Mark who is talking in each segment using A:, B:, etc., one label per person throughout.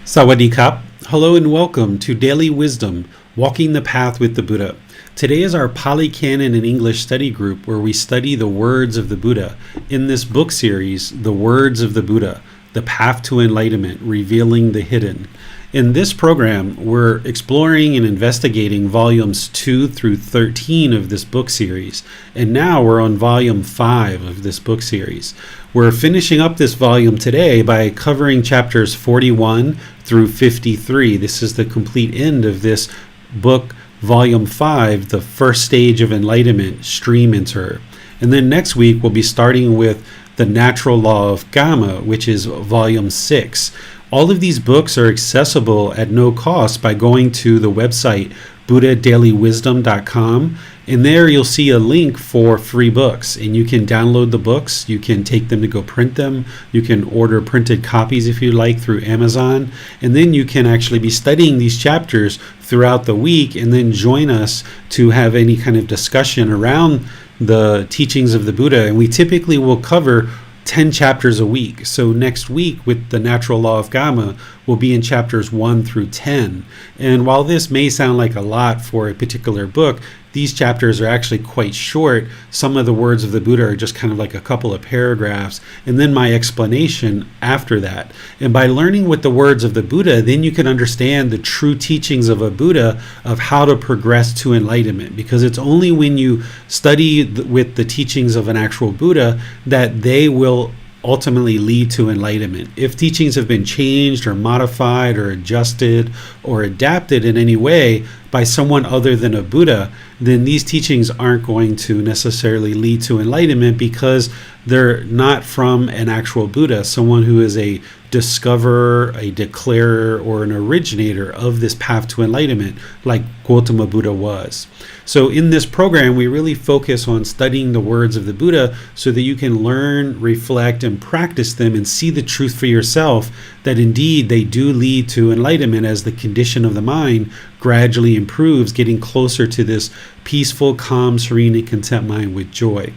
A: Sawadee Kap. Hello and welcome to Daily Wisdom, Walking the Path with the Buddha. Today is our Pali Canon and English study group where we study the words of the Buddha. In this book series, The Words of the Buddha, The Path to Enlightenment, Revealing the Hidden. In this program, we're exploring and investigating volumes 2 through 13 of this book series, and now we're on volume 5 of this book series. We're finishing up this volume today by covering chapters 41 through 53. This is the complete end of this book, volume 5, the first stage of enlightenment, stream enter. And then next week, we'll be starting with the natural law of Gotama, which is volume 6. All of these books are accessible at no cost by going to the website buddhadailywisdom.com, and there you'll see a link for free books, and you can download the books, you can take them to go print them, you can order printed copies if you like through Amazon, and then you can actually be studying these chapters throughout the week and then join us to have any kind of discussion around the teachings of the Buddha. And we typically will cover 10 chapters a week. So next week with the natural law of Gotama, we'll be in chapters 1 through 10. And while this may sound like a lot for a particular book, these chapters are actually quite short. Some of the words of the Buddha are just kind of like a couple of paragraphs, and then my explanation after that. And by learning with the words of the Buddha, then you can understand the true teachings of a Buddha of how to progress to enlightenment. Because it's only when you study with the teachings of an actual Buddha that they will ultimately lead to enlightenment. If teachings have been changed or modified or adjusted or adapted in any way by someone other than a Buddha, then these teachings aren't going to necessarily lead to enlightenment because they're not from an actual Buddha, someone who is a discoverer, a declarer, or an originator of this path to enlightenment, like Gotama Buddha was. So in this program, we really focus on studying the words of the Buddha so that you can learn, reflect, and practice them and see the truth for yourself that indeed they do lead to enlightenment as the condition of the mind gradually improves, getting closer to this peaceful, calm, serene, and content mind with joy.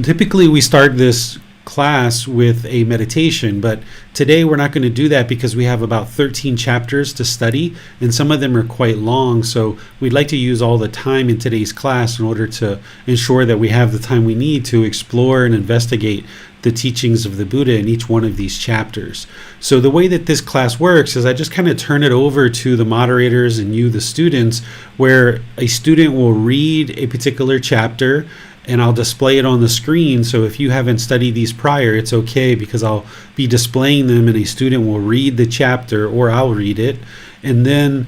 A: Typically, we start this class with a meditation, but today we're not going to do that because we have about 13 chapters to study, and some of them are quite long, so we'd like to use all the time in today's class in order to ensure that we have the time we need to explore and investigate the teachings of the Buddha in each one of these chapters. So the way that this class works is I just kind of turn it over to the moderators and you, the students, where a student will read a particular chapter and I'll display it on the screen. So if you haven't studied these prior, it's okay because I'll be displaying them and a student will read the chapter or I'll read it. And then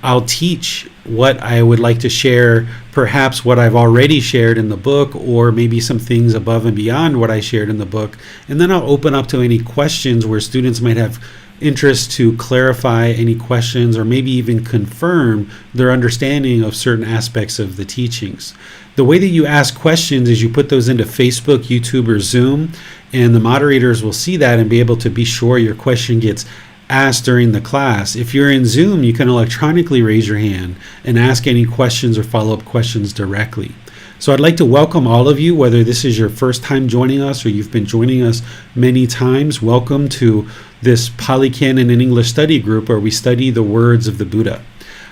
A: I'll teach what I would like to share, perhaps what I've already shared in the book, or maybe some things above and beyond what I shared in the book. And then I'll open up to any questions where students might have interest to clarify any questions or maybe even confirm their understanding of certain aspects of the teachings. The way that you ask questions is you put those into Facebook, YouTube, or Zoom, and the moderators will see that and be able to be sure your question gets asked during the class. If you're in Zoom, you can electronically raise your hand and ask any questions or follow-up questions directly. So I'd like to welcome all of you, whether this is your first time joining us or you've been joining us many times. Welcome to this Pali Canon and English study group where we study the words of the Buddha.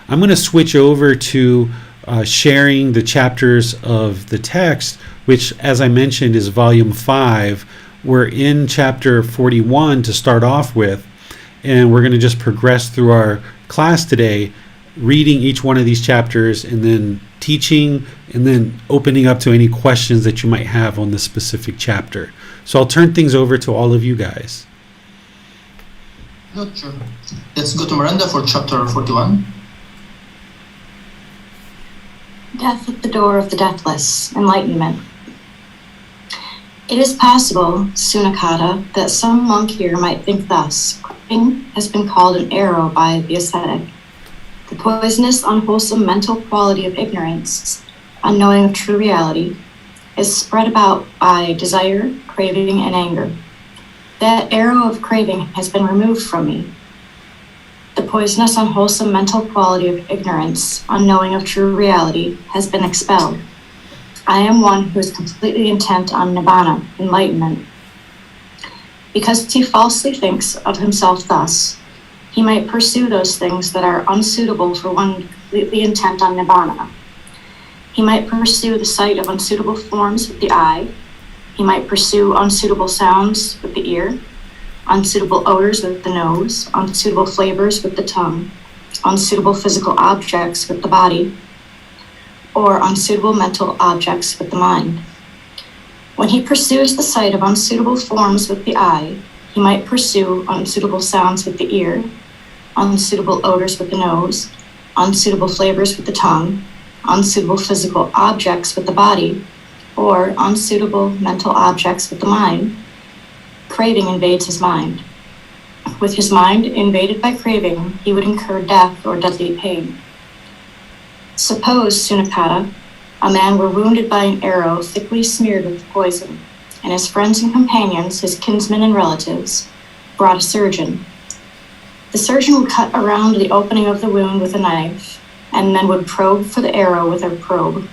A: I'm going to switch over to sharing the chapters of the text, which, as I mentioned, is volume 5. We're in chapter 41 to start off with, and we're going to just progress through our class today, reading each one of these chapters and then teaching and then opening up to any questions that you might have on this specific chapter. So I'll turn things over to all of you guys.
B: Not sure. Let's go to Miranda for chapter 41.
C: Death at the door of the deathless, enlightenment. It is possible, Sunakata, that some monk here might think thus. Craving has been called an arrow by the ascetic. The poisonous, unwholesome mental quality of ignorance, unknowing of true reality, is spread about by desire, craving, and anger. That arrow of craving has been removed from me. The poisonous, unwholesome mental quality of ignorance, unknowing of true reality, has been expelled. I am one who is completely intent on nibbana, enlightenment. Because he falsely thinks of himself thus, He might pursue those things that are unsuitable for one completely intent on nibbana. He might pursue the sight of unsuitable forms with the eye. He might pursue unsuitable sounds with the ear, unsuitable odors with the nose, unsuitable flavors with the tongue, unsuitable physical objects with the body, or unsuitable mental objects with the mind. When he pursues the sight of unsuitable forms with the eye, he might pursue unsuitable sounds with the ear, unsuitable odors with the nose, unsuitable flavors with the tongue, unsuitable physical objects with the body, or unsuitable mental objects with the mind. Craving invades his mind. With his mind invaded by craving, he would incur death or deadly pain. Suppose, Sunakata, a man were wounded by an arrow thickly smeared with poison, and his friends and companions, his kinsmen and relatives, brought a surgeon. The surgeon would cut around the opening of the wound with a knife, and then would probe for the arrow with a probe.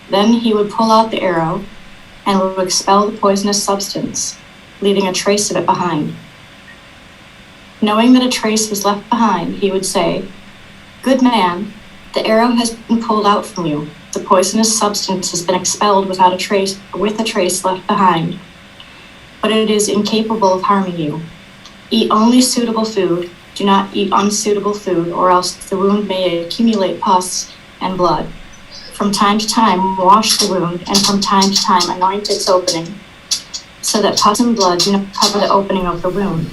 C: Then he would pull out the arrow and would expel the poisonous substance, leaving a trace of it behind. Knowing that a trace was left behind, he would say, "Good man, the arrow has been pulled out from you. The poisonous substance has been expelled with a trace left behind. But it is incapable of harming you. Eat only suitable food. Do not eat unsuitable food, or else the wound may accumulate pus and blood. From time to time, wash the wound, and from time to time, anoint its opening, so that pus and blood do not cover the opening of the wound.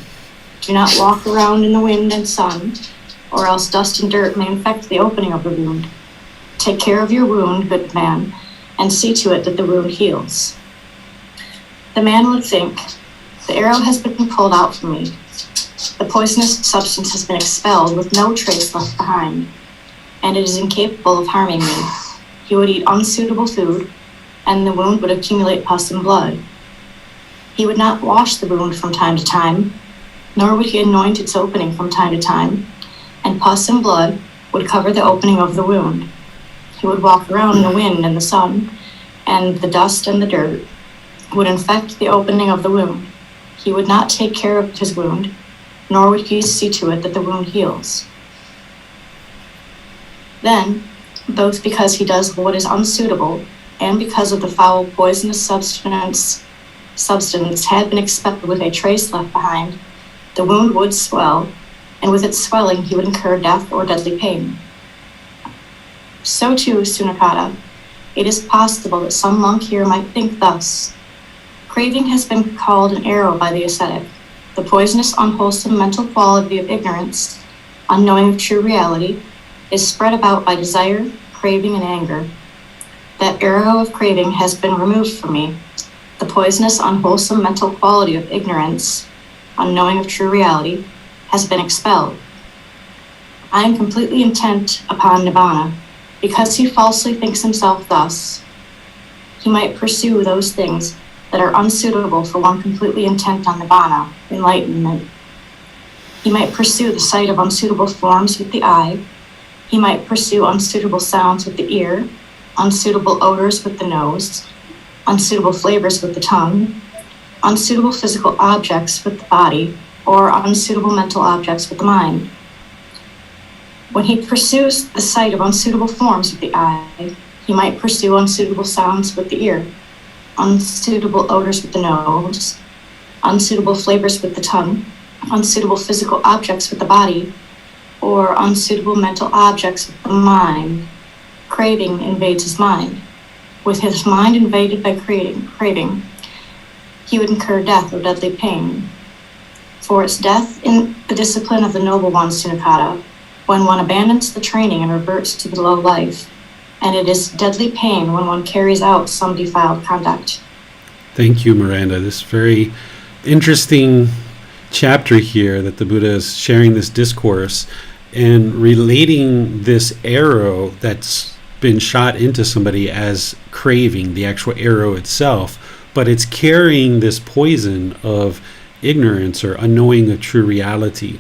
C: Do not walk around in the wind and sun, or else dust and dirt may infect the opening of the wound. Take care of your wound, good man, and see to it that the wound heals." The man would think, "The arrow has been pulled out from me. The poisonous substance has been expelled with no trace left behind, and it is incapable of harming me." He would eat unsuitable food, and the wound would accumulate pus and blood. He would not wash the wound from time to time, nor would he anoint its opening from time to time, and pus and blood would cover the opening of the wound. He would walk around in the wind and the sun, and the dust and the dirt would infect the opening of the wound. He would not take care of his wound, nor would he see to it that the wound heals. Then, both because he does what is unsuitable, and because of the foul poisonous substance had been expelled with a trace left behind, the wound would swell, and with its swelling he would incur death or deadly pain. So too, Sunakata, it is possible that some monk here might think thus: craving has been called an arrow by the ascetic. The poisonous, unwholesome mental quality of ignorance, unknowing of true reality, is spread about by desire, craving, and anger. That arrow of craving has been removed from me. The poisonous, unwholesome mental quality of ignorance, unknowing of true reality, has been expelled. I am completely intent upon nibbana. Because he falsely thinks himself thus, he might pursue those things that are unsuitable for one completely intent on nibbana, enlightenment. He might pursue the sight of unsuitable forms with the eye. He might pursue unsuitable sounds with the ear, unsuitable odors with the nose, unsuitable flavors with the tongue, unsuitable physical objects with the body, or unsuitable mental objects with the mind. When he pursues the sight of unsuitable forms with the eye, he might pursue unsuitable sounds with the ear, unsuitable odors with the nose, unsuitable flavors with the tongue, unsuitable physical objects with the body, or unsuitable mental objects with the mind. Craving invades his mind. With his mind invaded by craving, he would incur death or deadly pain. For it's death in the discipline of the noble one, Sunakata, when one abandons the training and reverts to the low life, and it is deadly pain when one carries out some defiled conduct.
A: Thank you, Miranda. This very interesting chapter here that the Buddha is sharing this discourse and relating this arrow that's been shot into somebody as craving, the actual arrow itself, but it's carrying this poison of ignorance or unknowing of true reality.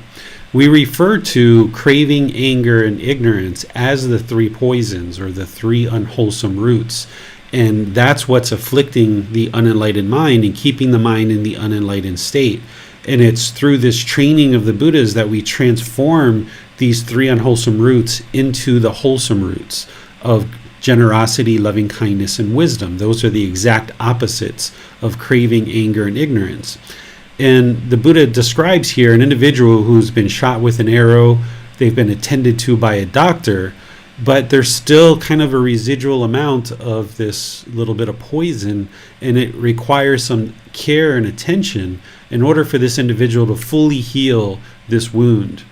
A: We refer to craving, anger, and ignorance as the three poisons or the three unwholesome roots. And that's what's afflicting the unenlightened mind and keeping the mind in the unenlightened state. And it's through this training of the Buddhas that we transform these 3 unwholesome roots into the wholesome roots of generosity, loving kindness, and wisdom. Those are the exact opposites of craving, anger, and ignorance. And the Buddha describes here an individual who's been shot with an arrow, they've been attended to by a doctor, but there's still kind of a residual amount of this little bit of poison, and it requires some care and attention in order for this individual to fully heal this wound.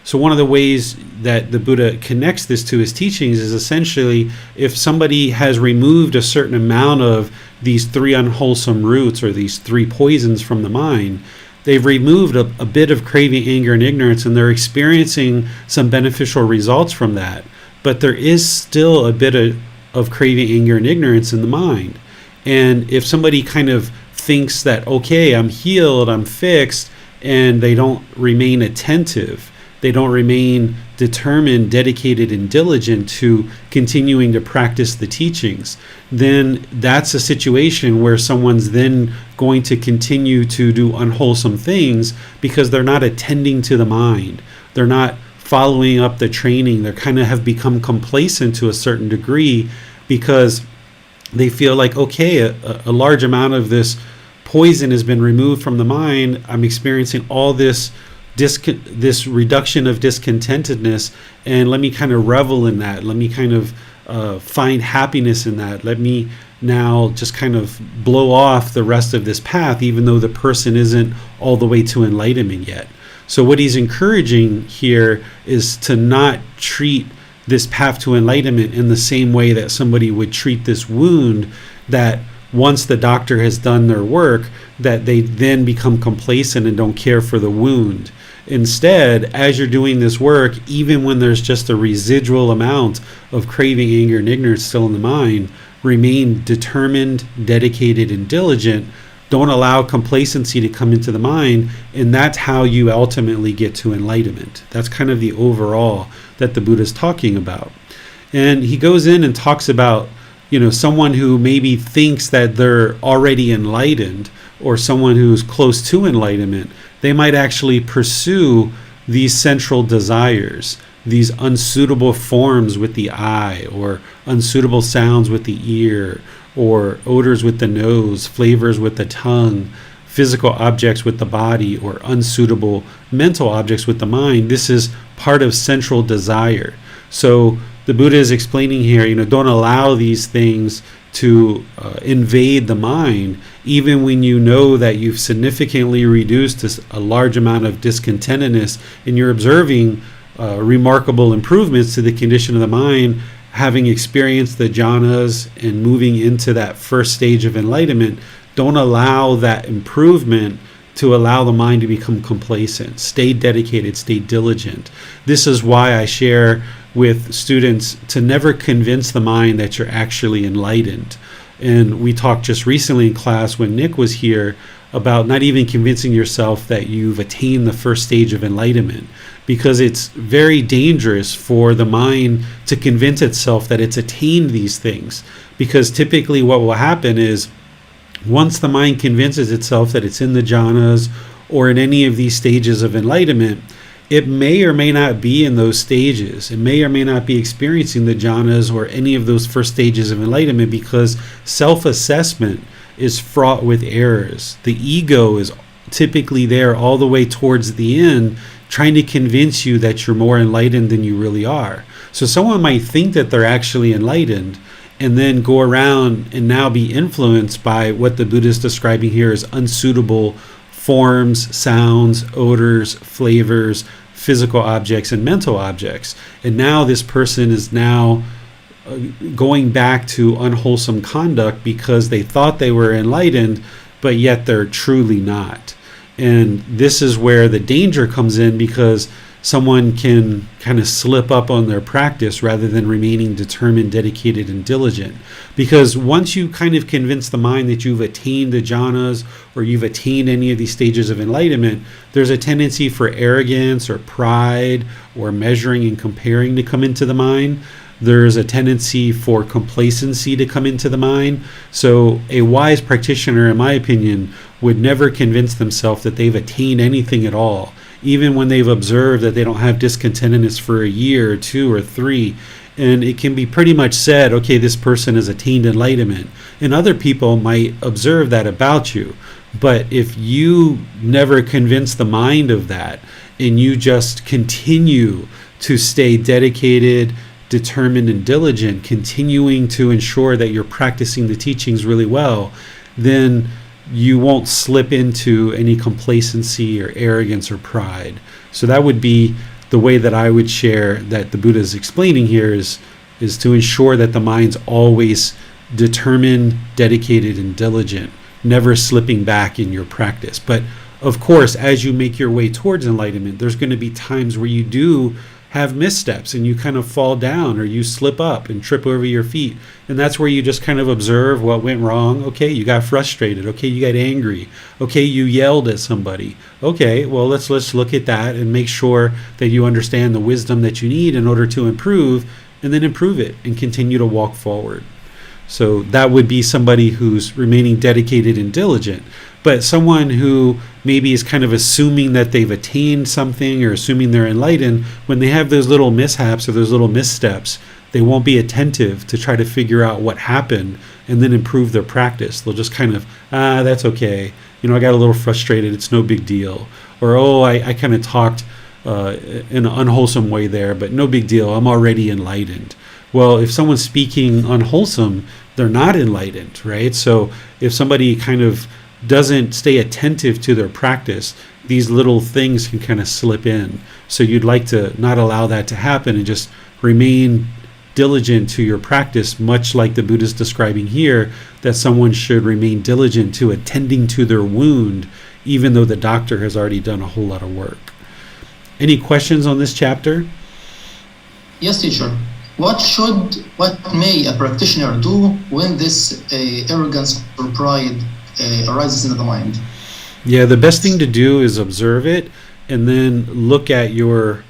A: So one of the ways that the Buddha connects this to his teachings is essentially if somebody has removed a certain amount of these 3 unwholesome roots or these 3 poisons from the mind, they've removed a bit of craving, anger, and ignorance, and they're experiencing some beneficial results from that. But there is still a bit of craving, anger, and ignorance in the mind. And if somebody kind of thinks that, okay, I'm healed, I'm fixed, and they don't remain attentive, they don't remain determined, dedicated, and diligent to continuing to practice the teachings, then that's a situation where someone's then going to continue to do unwholesome things because they're not attending to the mind. They're not following up the training. They kind of have become complacent to a certain degree because they feel like, okay, a large amount of this poison has been removed from the mind. I'm experiencing all this reduction of discontentedness, and let me kind of revel in that. Let me kind of find happiness in that. Let me now just kind of blow off the rest of this path, even though the person isn't all the way to enlightenment yet. So what he's encouraging here is to not treat this path to enlightenment in the same way that somebody would treat this wound, that once the doctor has done their work, that they then become complacent and don't care for the wound. Instead, as you're doing this work, even when there's just a residual amount of craving, anger, and ignorance still in the mind, remain determined, dedicated, and diligent. Don't allow complacency to come into the mind, and that's how you ultimately get to enlightenment. That's kind of the overall that the Buddha is talking about. And he goes in and talks about, someone who maybe thinks that they're already enlightened, or someone who's close to enlightenment. They might actually pursue these central desires, these unsuitable forms with the eye, or unsuitable sounds with the ear, or odors with the nose, flavors with the tongue, physical objects with the body, or unsuitable mental objects with the mind. This is part of central desire. So the Buddha is explaining here, don't allow these things to invade the mind, even when you know that you've significantly reduced a large amount of discontentedness, and you're observing remarkable improvements to the condition of the mind, having experienced the jhanas and moving into that first stage of enlightenment. Don't allow that improvement to allow the mind to become complacent. Stay dedicated, stay diligent. This is why I share with students to never convince the mind that you're actually enlightened. And we talked just recently in class when Nick was here about not even convincing yourself that you've attained the first stage of enlightenment, because it's very dangerous for the mind to convince itself that it's attained these things. Because typically what will happen is, once the mind convinces itself that it's in the jhanas or in any of these stages of enlightenment, it may or may not be in those stages. It may or may not be experiencing the jhanas or any of those first stages of enlightenment, because self-assessment is fraught with errors. The ego is typically there all the way towards the end, trying to convince you that you're more enlightened than you really are. So someone might think that they're actually enlightened, and then go around and now be influenced by what the Buddha is describing here as unsuitable forms, sounds, odors, flavors, physical objects, and mental objects. And now this person is now going back to unwholesome conduct because they thought they were enlightened, but yet they're truly not. And this is where the danger comes in, because someone can kind of slip up on their practice rather than remaining determined, dedicated, and diligent. Because once you kind of convince the mind that you've attained the jhanas or you've attained any of these stages of enlightenment, there's a tendency for arrogance or pride or measuring and comparing to come into the mind. There's a tendency for complacency to come into the mind. So a wise practitioner, in my opinion, would never convince themselves that they've attained anything at all, even when they've observed that they don't have discontentedness for a year or 2 or 3. And it can be pretty much said, okay, this person has attained enlightenment. And other people might observe that about you. But if you never convince the mind of that, and you just continue to stay dedicated, determined, and diligent, continuing to ensure that you're practicing the teachings really well, then you won't slip into any complacency or arrogance or pride. So that would be the way that I would share that the Buddha is explaining here, is to ensure that the mind's always determined, dedicated, and diligent, never slipping back in your practice. But of course, as you make your way towards enlightenment, there's going to be times where you do have missteps and you kind of fall down or you slip up and trip over your feet. And that's where you just kind of observe what went wrong. Okay, you got frustrated. Okay, you got angry. Okay, you yelled at somebody. Okay, well, let's look at that and make sure that you understand the wisdom that you need in order to improve, and then improve it and continue to walk forward. So that would be somebody who's remaining dedicated and diligent. But someone who maybe is kind of assuming that they've attained something or assuming they're enlightened, when they have those little mishaps or those little missteps, they won't be attentive to try to figure out what happened and then improve their practice. They'll just kind of, that's okay. I got a little frustrated. It's no big deal. Or, I kind of talked in an unwholesome way there, but no big deal. I'm already enlightened. Well, if someone's speaking unwholesome, they're not enlightened, right? So if somebody kind of doesn't stay attentive to their practice, these little things can kind of slip in. So you'd like to not allow that to happen and just remain diligent to your practice, much like the Buddha is describing here, that someone should remain diligent to attending to their wound, even though the doctor has already done a whole lot of work. Any questions on this chapter?
B: Yes, teacher. What may a practitioner do when this arrogance or pride arises into the mind?
A: Yeah, the best thing to do is observe it and then look at your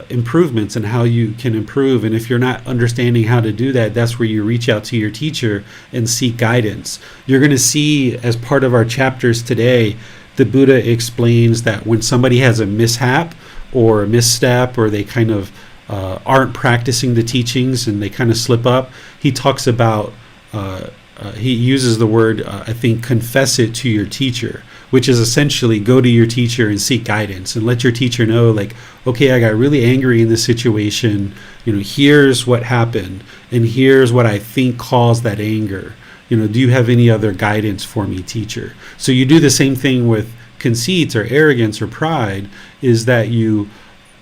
A: improvements and how you can improve. And if you're not understanding how to do that, that's where you reach out to your teacher and seek guidance. You're going to see, as part of our chapters today, the Buddha explains that when somebody has a mishap or a misstep, or they kind of aren't practicing the teachings and they kind of slip up, he talks about he uses the word, I think, confess it to your teacher, which is essentially go to your teacher and seek guidance and let your teacher know, like, okay, I got really angry in this situation. Here's what happened, and here's what I think caused that anger. Do you have any other guidance for me, teacher? So you do the same thing with conceits or arrogance or pride, is that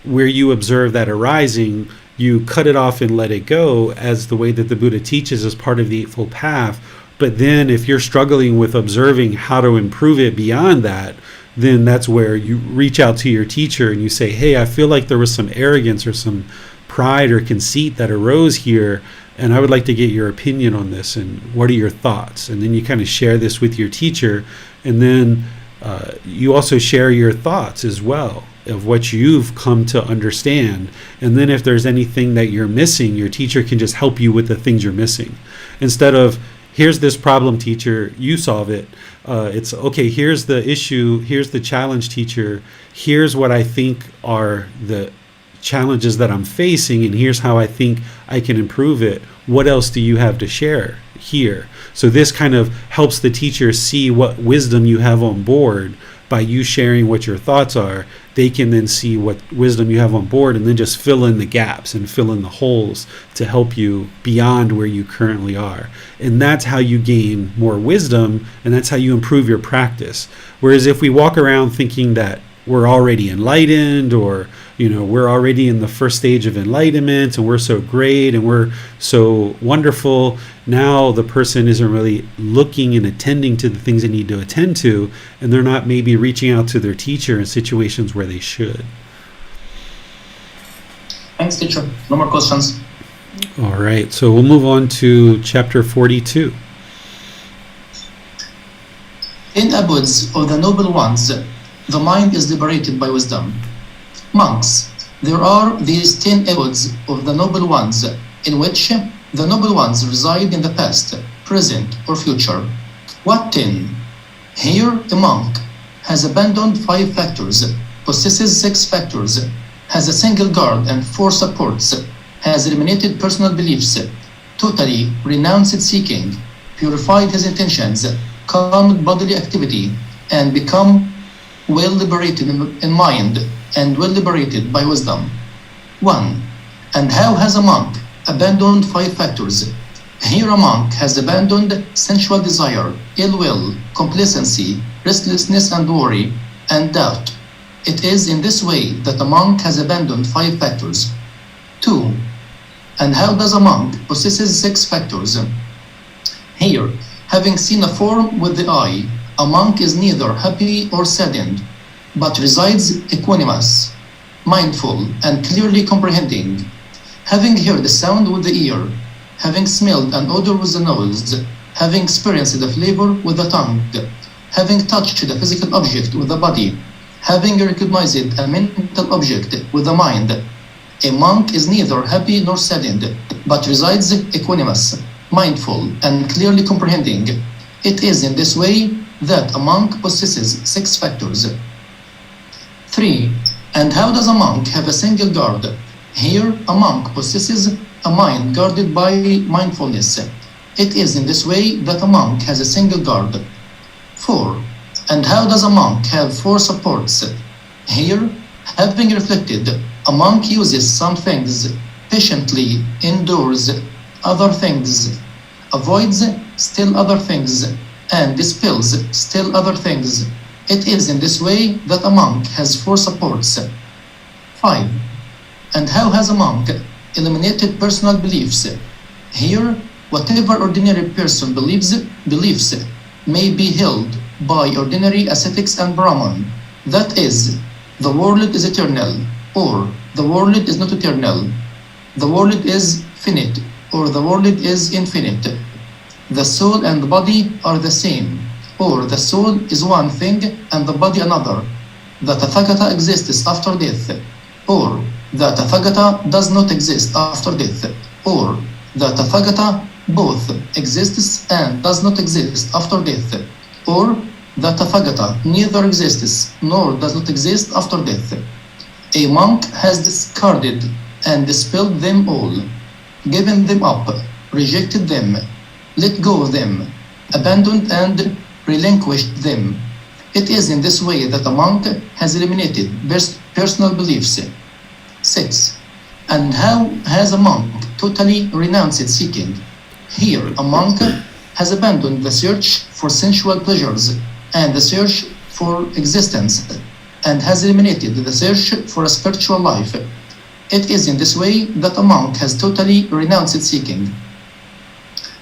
A: where you observe that arising, you cut it off and let it go, as the way that the Buddha teaches as part of the Eightfold Path. But then if you're struggling with observing how to improve it beyond that, then that's where you reach out to your teacher and you say, hey, I feel like there was some arrogance or some pride or conceit that arose here, and I would like to get your opinion on this, and what are your thoughts? And then you kind of share this with your teacher, and then you also share your thoughts as well of what you've come to understand. And then if there's anything that you're missing, your teacher can just help you with the things you're missing. Instead of, here's this problem, teacher, you solve it. It's, okay, here's the issue, here's the challenge, teacher. Here's what I think are the challenges that I'm facing, and here's how I think I can improve it. What else do you have to share here? So this kind of helps the teacher see what wisdom you have on board. By you sharing what your thoughts are, they can then see what wisdom you have on board, and then just fill in the gaps and fill in the holes to help you beyond where you currently are. And that's how you gain more wisdom, and that's how you improve your practice. Whereas if we walk around thinking that we're already enlightened, or we're already in the first stage of enlightenment, and we're so great and we're so wonderful, now the person isn't really looking and attending to the things they need to attend to, and they're not maybe reaching out to their teacher in situations where they should.
B: Thanks, teacher. No more questions.
A: All right, so we'll move on to chapter 42.
B: 10 abodes of the noble ones, the mind is liberated by wisdom. Monks, there are these 10 abodes of the noble ones, in which the noble ones reside in the past, present, or future. What 10? Here, a monk has abandoned 5 factors, possesses 6 factors, has a single guard and 4 supports, has eliminated personal beliefs, totally renounced seeking, purified his intentions, calmed bodily activity, and become well liberated in mind and well liberated by wisdom. 1. And how has a monk abandoned 5 factors? Here a monk has abandoned sensual desire, ill will, complacency, restlessness and worry, and doubt. It is in this way that a monk has abandoned 5 factors. 2. And how does a monk possesses 6 factors? Here, having seen a form with the eye, a monk is neither happy or saddened, but resides equanimous, mindful, and clearly comprehending. Having heard the sound with the ear, having smelled an odor with the nose, having experienced the flavor with the tongue, having touched the physical object with the body, having recognized a mental object with the mind, a monk is neither happy nor saddened, but resides equanimous, mindful, and clearly comprehending. It is in this way that a monk possesses 6 factors. 3. And how does a monk have a single guard? Here, a monk possesses a mind guarded by mindfulness. It is in this way that a monk has a single guard. 4. And how does a monk have 4 supports? Here, having reflected, a monk uses some things, patiently endures other things, avoids still other things, and dispels still other things. It is in this way that a monk has 4 supports. 5. And how has a monk eliminated personal beliefs? Here, whatever ordinary person believes may be held by ordinary ascetics and Brahman. That is, the world is eternal, or the world is not eternal. The world is finite, or the world is infinite. The soul and the body are the same, or the soul is one thing and the body another. The Tathagata exists after death, or the Tathagata does not exist after death, or the Tathagata both exists and does not exist after death, or the Tathagata neither exists nor does not exist after death. A monk has discarded and dispelled them all, given them up, rejected them, let go of them, abandoned and relinquished them. It is in this way that a monk has eliminated personal beliefs. 6. And how has a monk totally renounced seeking? Here, a monk has abandoned the search for sensual pleasures and the search for existence, and has eliminated the search for a spiritual life. It is in this way that a monk has totally renounced seeking.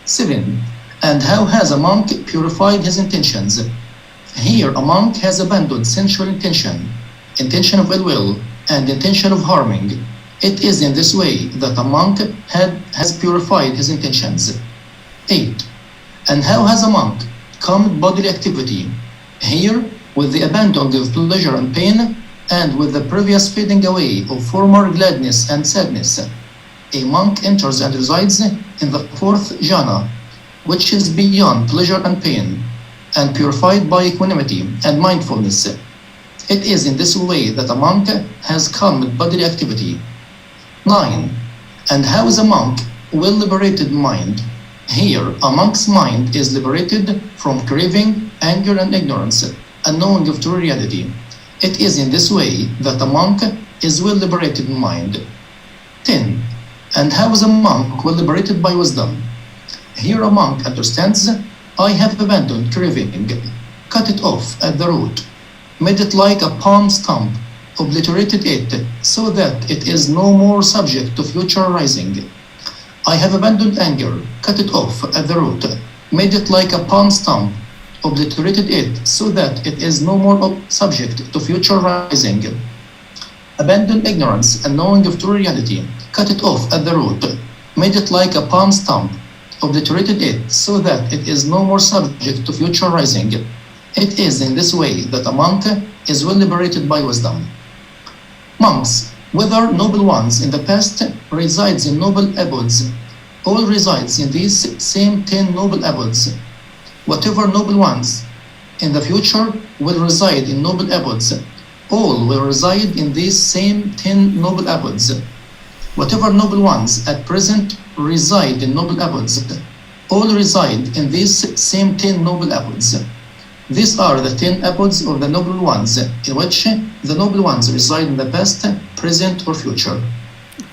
B: 7. And how has a monk purified his intentions? Here, a monk has abandoned sensual intention, intention of ill will, and intention of harming. It is in this way that a monk has purified his intentions. 8. And how has a monk calmed bodily activity? Here, with the abandoning of pleasure and pain, and with the previous fading away of former gladness and sadness, a monk enters and resides in the 4th jhana, which is beyond pleasure and pain, and purified by equanimity and mindfulness. It is in this way that a monk has calmed bodily activity. 9. And how is a monk well-liberated mind? Here, a monk's mind is liberated from craving, anger, and ignorance, and knowing of true reality. It is in this way that a monk is well-liberated in mind. 10. And how is a monk well-liberated by wisdom? Here a monk understands, I have abandoned craving, cut it off at the root, made it like a palm stump, obliterated it so that it is no more subject to future arising. I have abandoned anger, cut it off at the root, made it like a palm stump, obliterated it so that it is no more subject to future rising. Abandoned ignorance and knowing of true reality, cut it off at the root, made it like a palm stump, obliterated it so that it is no more subject to future rising. It is in this way that a monk is well liberated by wisdom. Monks, whether noble ones in the past, resides in noble abodes, all resides in these same 10 noble abodes. Whatever noble ones in the future will reside in noble abodes. All will reside in these same 10 noble abodes. Whatever noble ones at present reside in noble abodes, all reside in these same 10 noble abodes. These are the 10 abodes of the noble ones, in which the noble ones reside in the past, present, or future.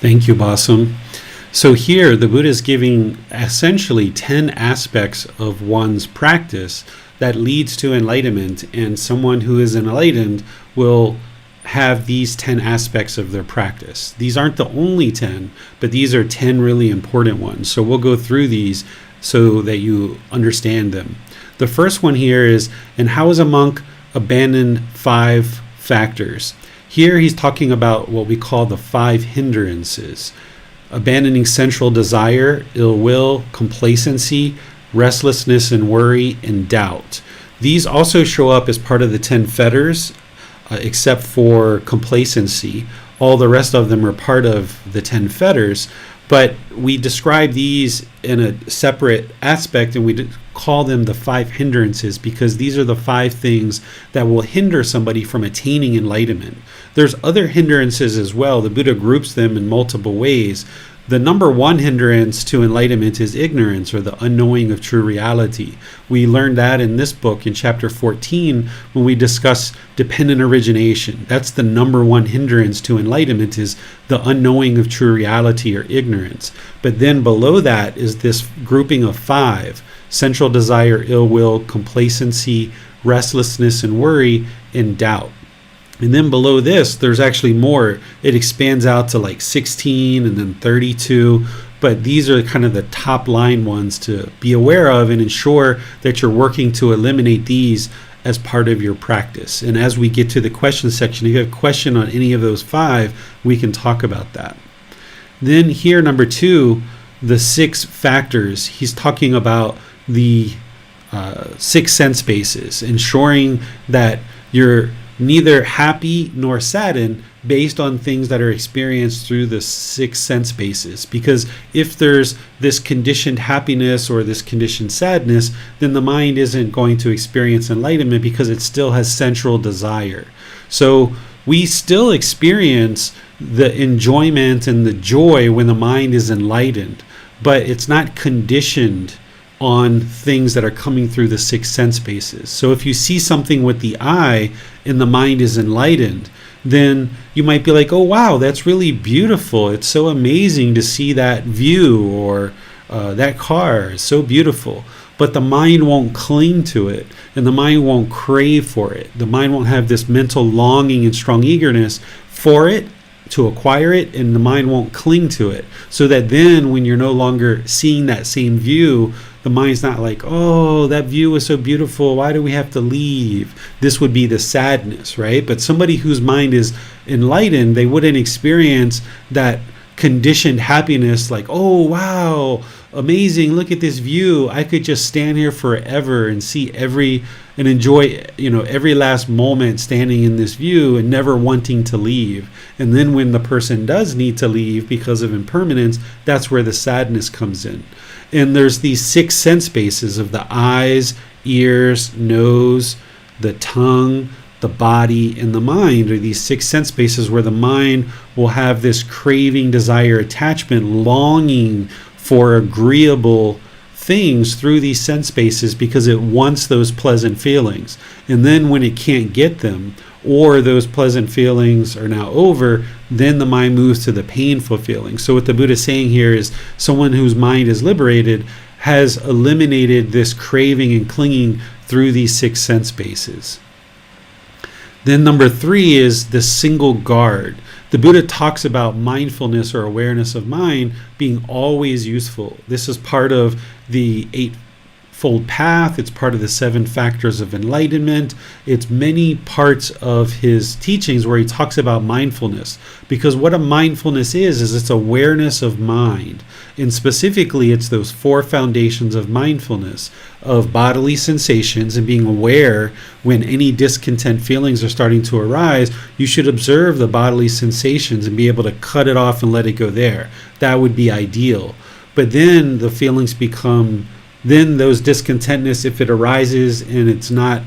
A: Thank you, Basum. So here, the Buddha is giving essentially 10 aspects of one's practice that leads to enlightenment, and someone who is enlightened will have these 10 aspects of their practice. These aren't the only 10, but these are 10 really important ones. So we'll go through these so that you understand them. The first one here is, and how is a monk abandon 5 factors? Here he's talking about what we call the 5 hindrances. Abandoning sensual desire, ill will, complacency, restlessness and worry, and doubt. These also show up as part of the 10 fetters, except for complacency. All the rest of them are part of the 10 fetters, but we describe these in a separate aspect, and we call them the 5 hindrances because these are the 5 things that will hinder somebody from attaining enlightenment. There's other hindrances as well. The Buddha groups them in multiple ways. The number 1 hindrance to enlightenment is ignorance, or the unknowing of true reality. We learned that in this book in chapter 14 when we discuss dependent origination. That's the number 1 hindrance to enlightenment, is the unknowing of true reality, or ignorance. But then below that is this grouping of 5: sensual desire, ill will, complacency, restlessness and worry, and doubt. And then below this, there's actually more. It expands out to like 16 and then 32. But these are kind of the top line ones to be aware of and ensure that you're working to eliminate these as part of your practice. And as we get to the question section, if you have a question on any of those 5, we can talk about that. Then here, number 2, the 6 factors. He's talking about the 6 sense bases, ensuring that you're neither happy nor saddened based on things that are experienced through the 6 sense bases. Because if there's this conditioned happiness or this conditioned sadness, then the mind isn't going to experience enlightenment because it still has sensual desire. So we still experience the enjoyment and the joy when the mind is enlightened, but it's not conditioned on things that are coming through the 6 sense bases. So if you see something with the eye and the mind is enlightened, then you might be like, oh wow, that's really beautiful. It's so amazing to see that view, or that car is so beautiful. But the mind won't cling to it, and the mind won't crave for it. The mind won't have this mental longing and strong eagerness for it, to acquire it, and the mind won't cling to it. So that then when you're no longer seeing that same view, the mind's not like, oh, that view was so beautiful, why do we have to leave? This would be the sadness, right? But somebody whose mind is enlightened, they wouldn't experience that conditioned happiness like, oh, wow, amazing, look at this view. I could just stand here forever and see and enjoy, every last moment standing in this view and never wanting to leave. And then when the person does need to leave because of impermanence, that's where the sadness comes in. And there's these 6 sense bases of the eyes, ears, nose, the tongue, the body, and the mind, are these 6 sense bases where the mind will have this craving, desire, attachment, longing for agreeable things through these sense bases because it wants those pleasant feelings. And then when it can't get them, or those pleasant feelings are now over, then the mind moves to the painful feelings. So what the Buddha is saying here is someone whose mind is liberated has eliminated this craving and clinging through these 6 sense bases. Then number 3 is the single guard. The Buddha talks about mindfulness or awareness of mind being always useful. This is part of the Eightfold Path. It's part of the 7 factors of enlightenment. It's many parts of his teachings where he talks about mindfulness. Because what a mindfulness is it's awareness of mind. And specifically, it's those 4 foundations of mindfulness, of bodily sensations and being aware when any discontent feelings are starting to arise. You should observe the bodily sensations and be able to cut it off and let it go there. That would be ideal. But then the feelings become, then those discontentness, if it arises and it's not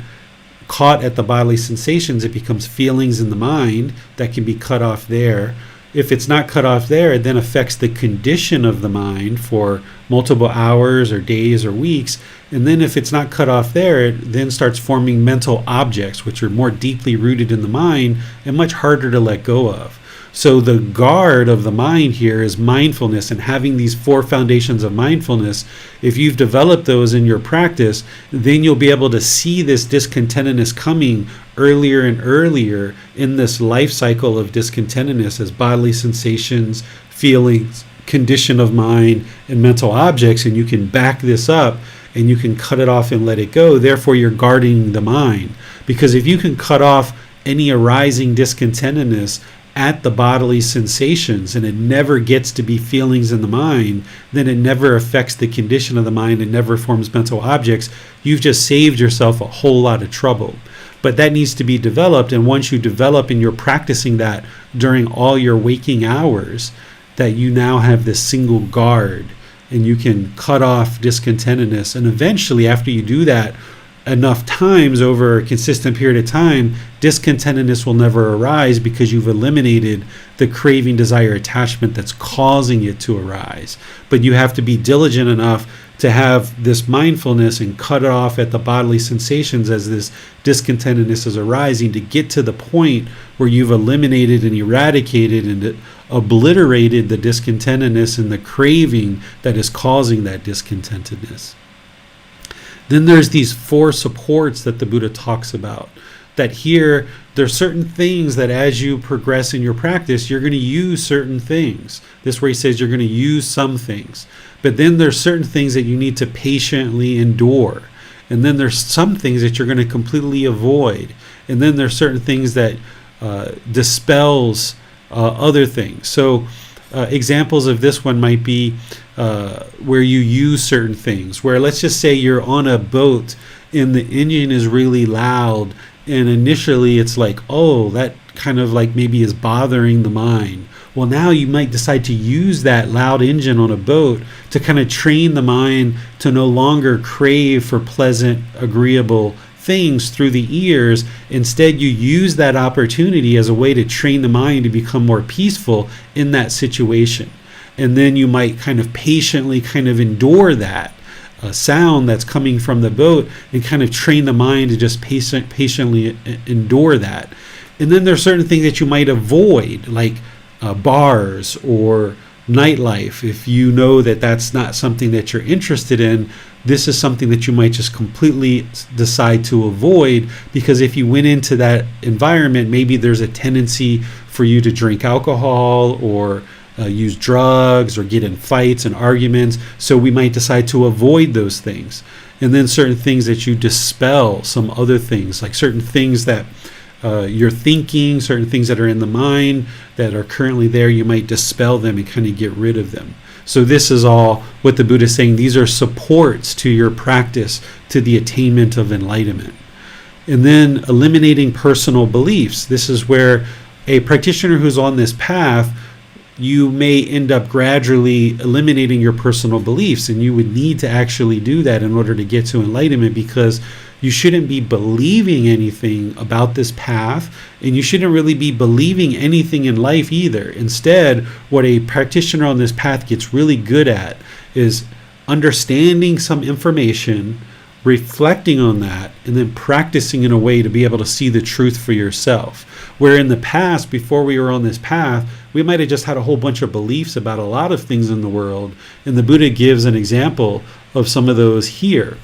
A: caught at the bodily sensations, it becomes feelings in the mind that can be cut off there. If it's not cut off there, it then affects the condition of the mind for multiple hours or days or weeks. And then if it's not cut off there, it then starts forming mental objects, which are more deeply rooted in the mind and much harder to let go of. So the guard of the mind here is mindfulness, and having these 4 foundations of mindfulness. If you've developed those in your practice, then you'll be able to see this discontentedness coming earlier and earlier in this life cycle of discontentedness as bodily sensations, feelings, condition of mind, and mental objects. And you can back this up and you can cut it off and let it go. Therefore, you're guarding the mind. Because if you can cut off any arising discontentedness at the bodily sensations and it never gets to be feelings in the mind, then it never affects the condition of the mind and never forms mental objects. You've just saved yourself a whole lot of trouble. But that needs to be developed, and once you develop and you're practicing that during all your waking hours, that you now have this single guard and you can cut off discontentedness. And eventually, after you do that enough times over a consistent period of time, discontentedness will never arise because you've eliminated the craving, desire, attachment that's causing it to arise. But you have to be diligent enough to have this mindfulness and cut it off at the bodily sensations as this discontentedness is arising, to get to the point where you've eliminated and eradicated and obliterated the discontentedness and the craving that is causing that discontentedness. Then there's these 4 supports that the Buddha talks about. That here, there's certain things that as you progress in your practice, you're going to use certain things. This is where he says you're going to use some things. But then there's certain things that you need to patiently endure. And then there's some things that you're going to completely avoid. And then there's certain things that dispels other things. So examples of this one might be where you use certain things, where let's just say you're on a boat and the engine is really loud, and initially it's like, oh, that kind of like maybe is bothering the mind. Well, now you might decide to use that loud engine on a boat to kind of train the mind to no longer crave for pleasant, agreeable things through the ears. Instead, you use that opportunity as a way to train the mind to become more peaceful in that situation. And then you might kind of patiently kind of endure that sound that's coming from the boat and kind of train the mind to just patiently endure that. And then there's certain things that you might avoid, like bars or nightlife. If you know that that's not something that you're interested in, this is something that you might just completely decide to avoid, because if you went into that environment, maybe there's a tendency for you to drink alcohol or use drugs or get in fights and arguments. So we might decide to avoid those things. And then certain things that you dispel, some other things, like certain things that you're thinking, certain things that are in the mind that are currently there, you might dispel them and kind of get rid of them. So this is all what the Buddha is saying. These are supports to your practice, to the attainment of enlightenment. And then eliminating personal beliefs. This is where a practitioner who's on this path, you may end up gradually eliminating your personal beliefs, and you would need to actually do that in order to get to enlightenment, because you shouldn't be believing anything about this path, and you shouldn't really be believing anything in life either. Instead, what a practitioner on this path gets really good at is understanding some information, reflecting on that, and then practicing in a way to be able to see the truth for yourself. Where in the past, before we were on this path, we might have just had a whole bunch of beliefs about a lot of things in the world, and the Buddha gives an example of some of those here.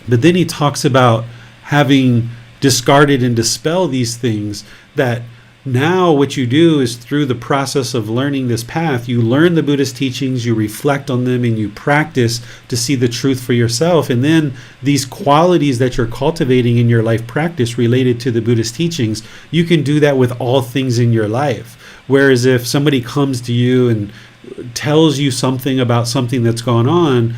A: But then he talks about having discarded and dispelled these things, that now what you do is through the process of learning this path, you learn the Buddhist teachings, you reflect on them, and you practice to see the truth for yourself. And then these qualities that you're cultivating in your life practice related to the Buddhist teachings, you can do that with all things in your life. Whereas if somebody comes to you and tells you something about something that's gone on,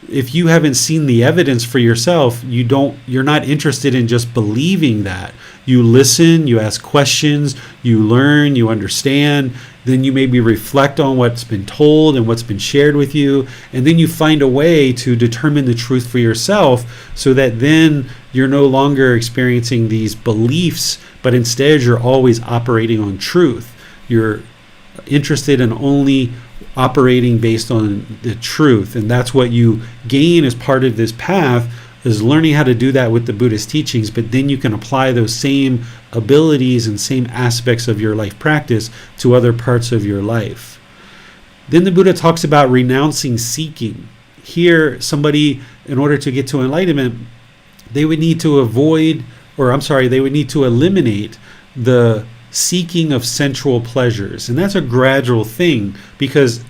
A: if you haven't seen the evidence for yourself, you're not interested in just believing that. You listen, you ask questions, you learn, you understand, then you maybe reflect on what's been told and what's been shared with you, and then you find a way to determine the truth for yourself, so that then you're no longer experiencing these beliefs, but instead you're always operating on truth. You're interested in only operating based on the truth, and that's what you gain as part of this path, is learning how to do that with the Buddhist teachings. But then you can apply those same abilities and same aspects of your life practice to other parts of your life. Then the Buddha talks about renouncing seeking. Here, somebody, in order to get to enlightenment, they would need to eliminate the seeking of sensual pleasures. And that's a gradual thing, because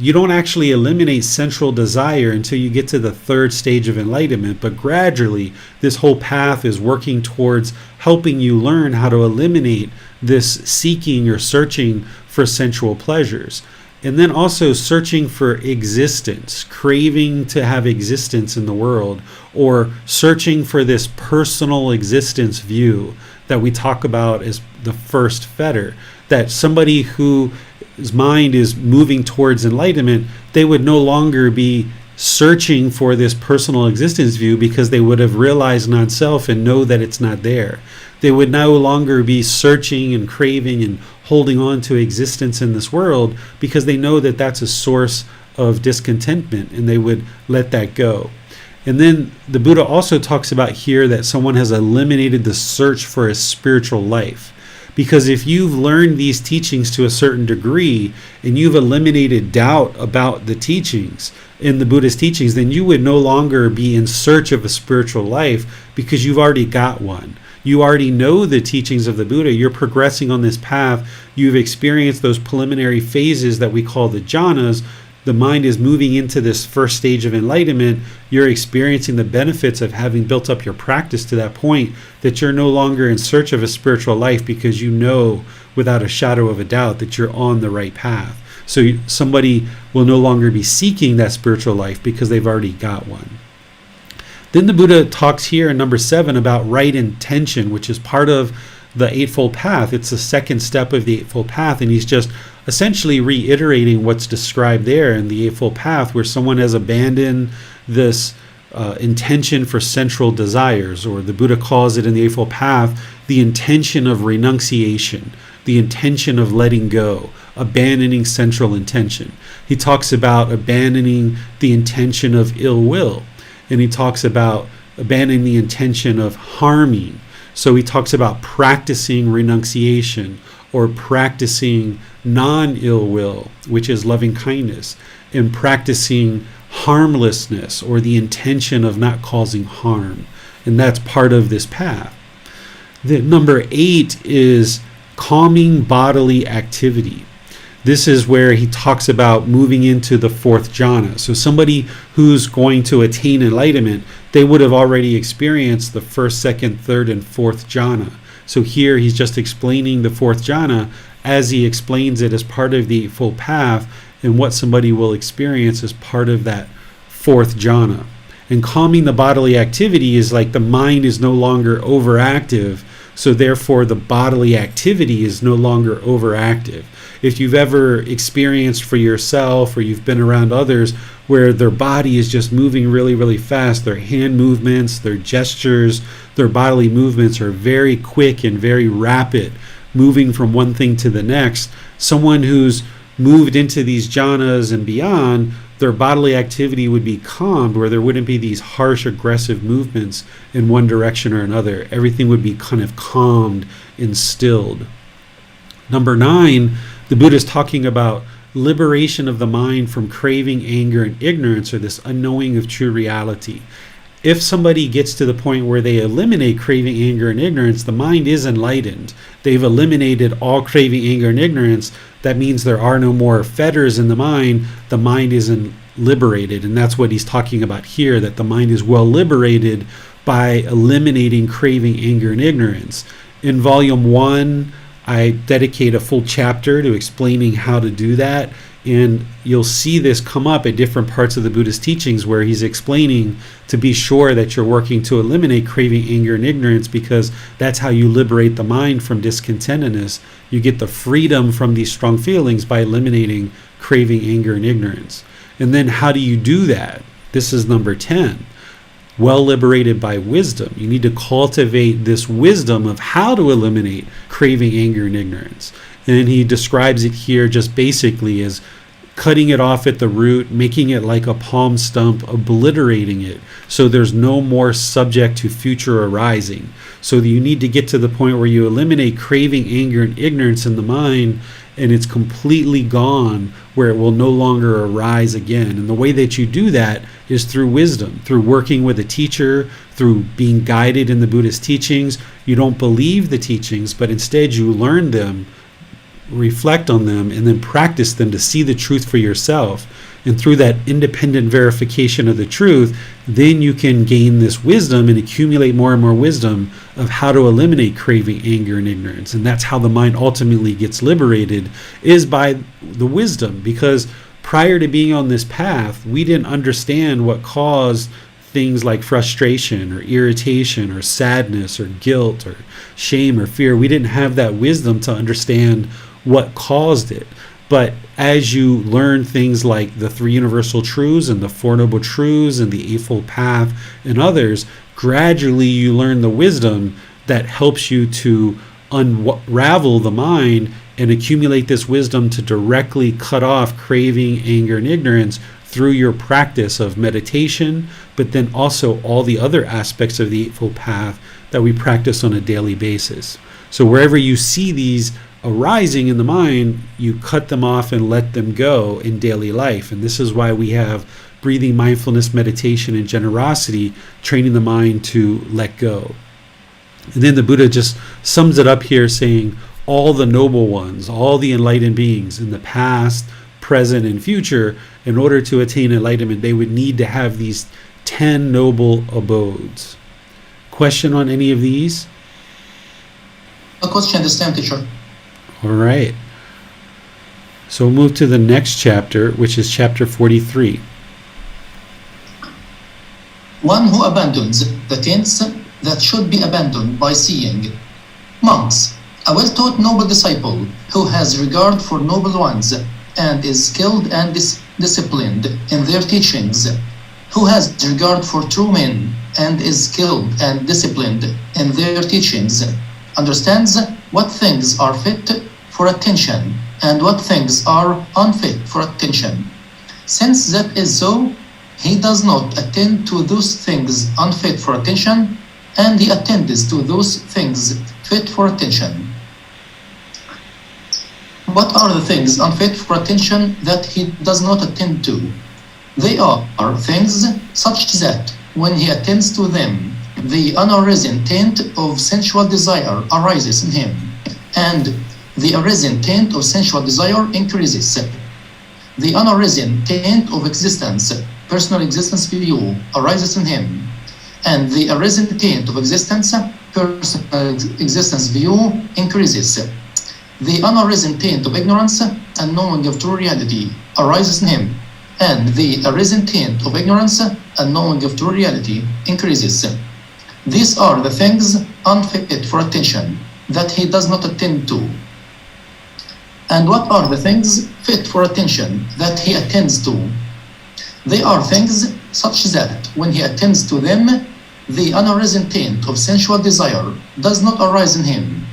A: you don't actually eliminate sensual desire until you get to the third stage of enlightenment. But gradually, this whole path is working towards helping you learn how to eliminate this seeking or searching for sensual pleasures. And then also searching for existence, craving to have existence in the world, or searching for this personal existence view that we talk about as the first fetter. That somebody whose mind is moving towards enlightenment, they would no longer be searching for this personal existence view, because they would have realized non-self and know that it's not there. They would no longer be searching and craving and holding on to existence in this world, because they know that that's a source of discontentment, and they would let that go. And then the Buddha also talks about here that someone has eliminated the search for a spiritual life. Because if you've learned these teachings to a certain degree, and you've eliminated doubt about the teachings, in the Buddhist teachings, then you would no longer be in search of a spiritual life, because you've already got one. You already know the teachings of the Buddha. You're progressing on this path. You've experienced those preliminary phases that we call the jhanas. The mind is moving into this first stage of enlightenment. You're experiencing the benefits of having built up your practice to that point, that you're no longer in search of a spiritual life, because you know without a shadow of a doubt that you're on the right path. So somebody will no longer be seeking that spiritual life, because they've already got one. Then the Buddha talks here in number 7 about right intention, which is part of the Eightfold Path. It's the second step of the Eightfold Path, and he's just essentially reiterating what's described there in the Eightfold Path, where someone has abandoned this intention for sensual desires, or the Buddha calls it in the Eightfold Path the intention of renunciation, the intention of letting go, abandoning sensual intention. He talks about abandoning the intention of ill will, and he talks about abandoning the intention of harming. So he talks about practicing renunciation, or practicing non-ill will, which is loving kindness, and practicing harmlessness, or the intention of not causing harm. And that's part of this path. The number 8 is calming bodily activity. This is where he talks about moving into the 4th jhana. So somebody who's going to attain enlightenment, they would have already experienced the 1st, 2nd, 3rd, and 4th jhana. So here he's just explaining the 4th jhana as he explains it as part of the Eightfold Path, and what somebody will experience as part of that 4th jhana. And calming the bodily activity is like the mind is no longer overactive, so therefore the bodily activity is no longer overactive. If you've ever experienced for yourself, or you've been around others where their body is just moving really, really fast, their hand movements, their gestures, their bodily movements are very quick and very rapid, moving from one thing to the next. Someone who's moved into these jhanas and beyond, their bodily activity would be calmed, where there wouldn't be these harsh, aggressive movements in one direction or another. Everything would be kind of calmed and stilled. Number 9, the Buddha is talking about liberation of the mind from craving, anger, and ignorance, or this unknowing of true reality. If somebody gets to the point where they eliminate craving, anger, and ignorance, the mind is enlightened. They've eliminated all craving, anger, and ignorance. That means there are no more fetters in the mind. The mind is liberated, and that's what he's talking about here, that the mind is well liberated by eliminating craving, anger, and ignorance. In volume 1, I dedicate a full chapter to explaining how to do that. And you'll see this come up at different parts of the Buddhist teachings where he's explaining to be sure that you're working to eliminate craving, anger, and ignorance, because that's how you liberate the mind from discontentedness. You get the freedom from these strong feelings by eliminating craving, anger, and ignorance. And then how do you do that? This is number 10. Well liberated by wisdom. You need to cultivate this wisdom of how to eliminate craving, anger, and ignorance. And he describes it here just basically as cutting it off at the root, making it like a palm stump, obliterating it, so there's no more subject to future arising. So that you need to get to the point where you eliminate craving, anger, and ignorance in the mind, and it's completely gone, where it will no longer arise again. And the way that you do that is through wisdom, through working with a teacher, through being guided in the Buddhist teachings. You don't believe the teachings, but instead you learn them, reflect on them, and then practice them to see the truth for yourself. And through that independent verification of the truth, then you can gain this wisdom and accumulate more and more wisdom of how to eliminate craving, anger, and ignorance. And that's how the mind ultimately gets liberated, is by the wisdom. Because prior to being on this path, we didn't understand what caused things like frustration or irritation or sadness or guilt or shame or fear. We didn't have that wisdom to understand what caused it. But as you learn things like the Three Universal Truths and the Four Noble Truths and the Eightfold Path and others, gradually you learn the wisdom that helps you to unravel the mind and accumulate this wisdom to directly cut off craving, anger, and ignorance through your practice of meditation, but then also all the other aspects of the Eightfold Path that we practice on a daily basis. So wherever you see these arising in the mind, you cut them off and let them go in daily life. And this is why we have breathing, mindfulness, meditation, and generosity, training the mind to let go. And then the Buddha just sums it up here saying, all the noble ones, all the enlightened beings in the past, present, and future, in order to attain enlightenment, they would need to have these 10 noble abodes. Question on any of these?
B: A question this time, teacher.
A: All right. So we'll move to the next chapter, which is chapter 43.
B: One who abandons the tents that should be abandoned by seeing. Monks, a well-taught noble disciple who has regard for noble ones and is skilled and disciplined in their teachings, who has regard for true men and is skilled and disciplined in their teachings, understands what things are fit for attention and what things are unfit for attention. Since that is so, he does not attend to those things unfit for attention, and he attends to those things fit for attention. What are the things unfit for attention that he does not attend to? They are things such that when he attends to them, the unarisen taint of sensual desire arises in him, and the arisen taint of sensual desire increases. The unarisen taint of existence, personal existence view, arises in him, and the arisen taint of existence, personal existence view, increases. The unarisen taint of ignorance and knowing of true reality arises in him, and the arisen taint of ignorance and knowing of true reality increases. These are the things unfit for attention that he does not attend to. And what are the things fit for attention that he attends to? They are things such that when he attends to them, the unarisen taint of sensual desire does not arise in him,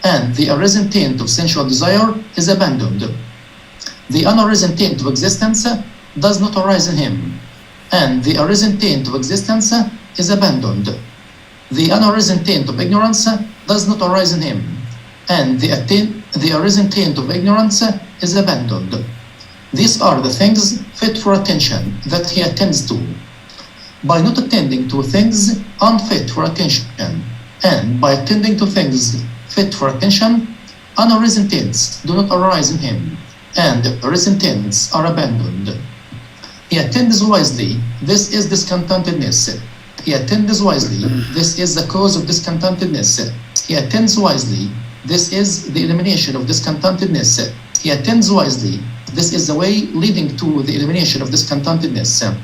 B: and the arisen taint of sensual desire is abandoned. The unarisen taint of existence does not arise in him, and the arisen taint of existence is abandoned. The unarisen taint of ignorance does not arise in him, and the arisen taint of ignorance is abandoned. These are the things fit for attention that he attends to. By not attending to things unfit for attention, and by attending to things fit for attention, unarisen taints do not arise in him, and arisen taints are abandoned. He attends wisely, this is discontentedness. He attends wisely, this is the cause of discontentedness. He attends wisely, This is the elimination of discontentedness. He attends wisely. This is the way leading to the elimination of discontentedness.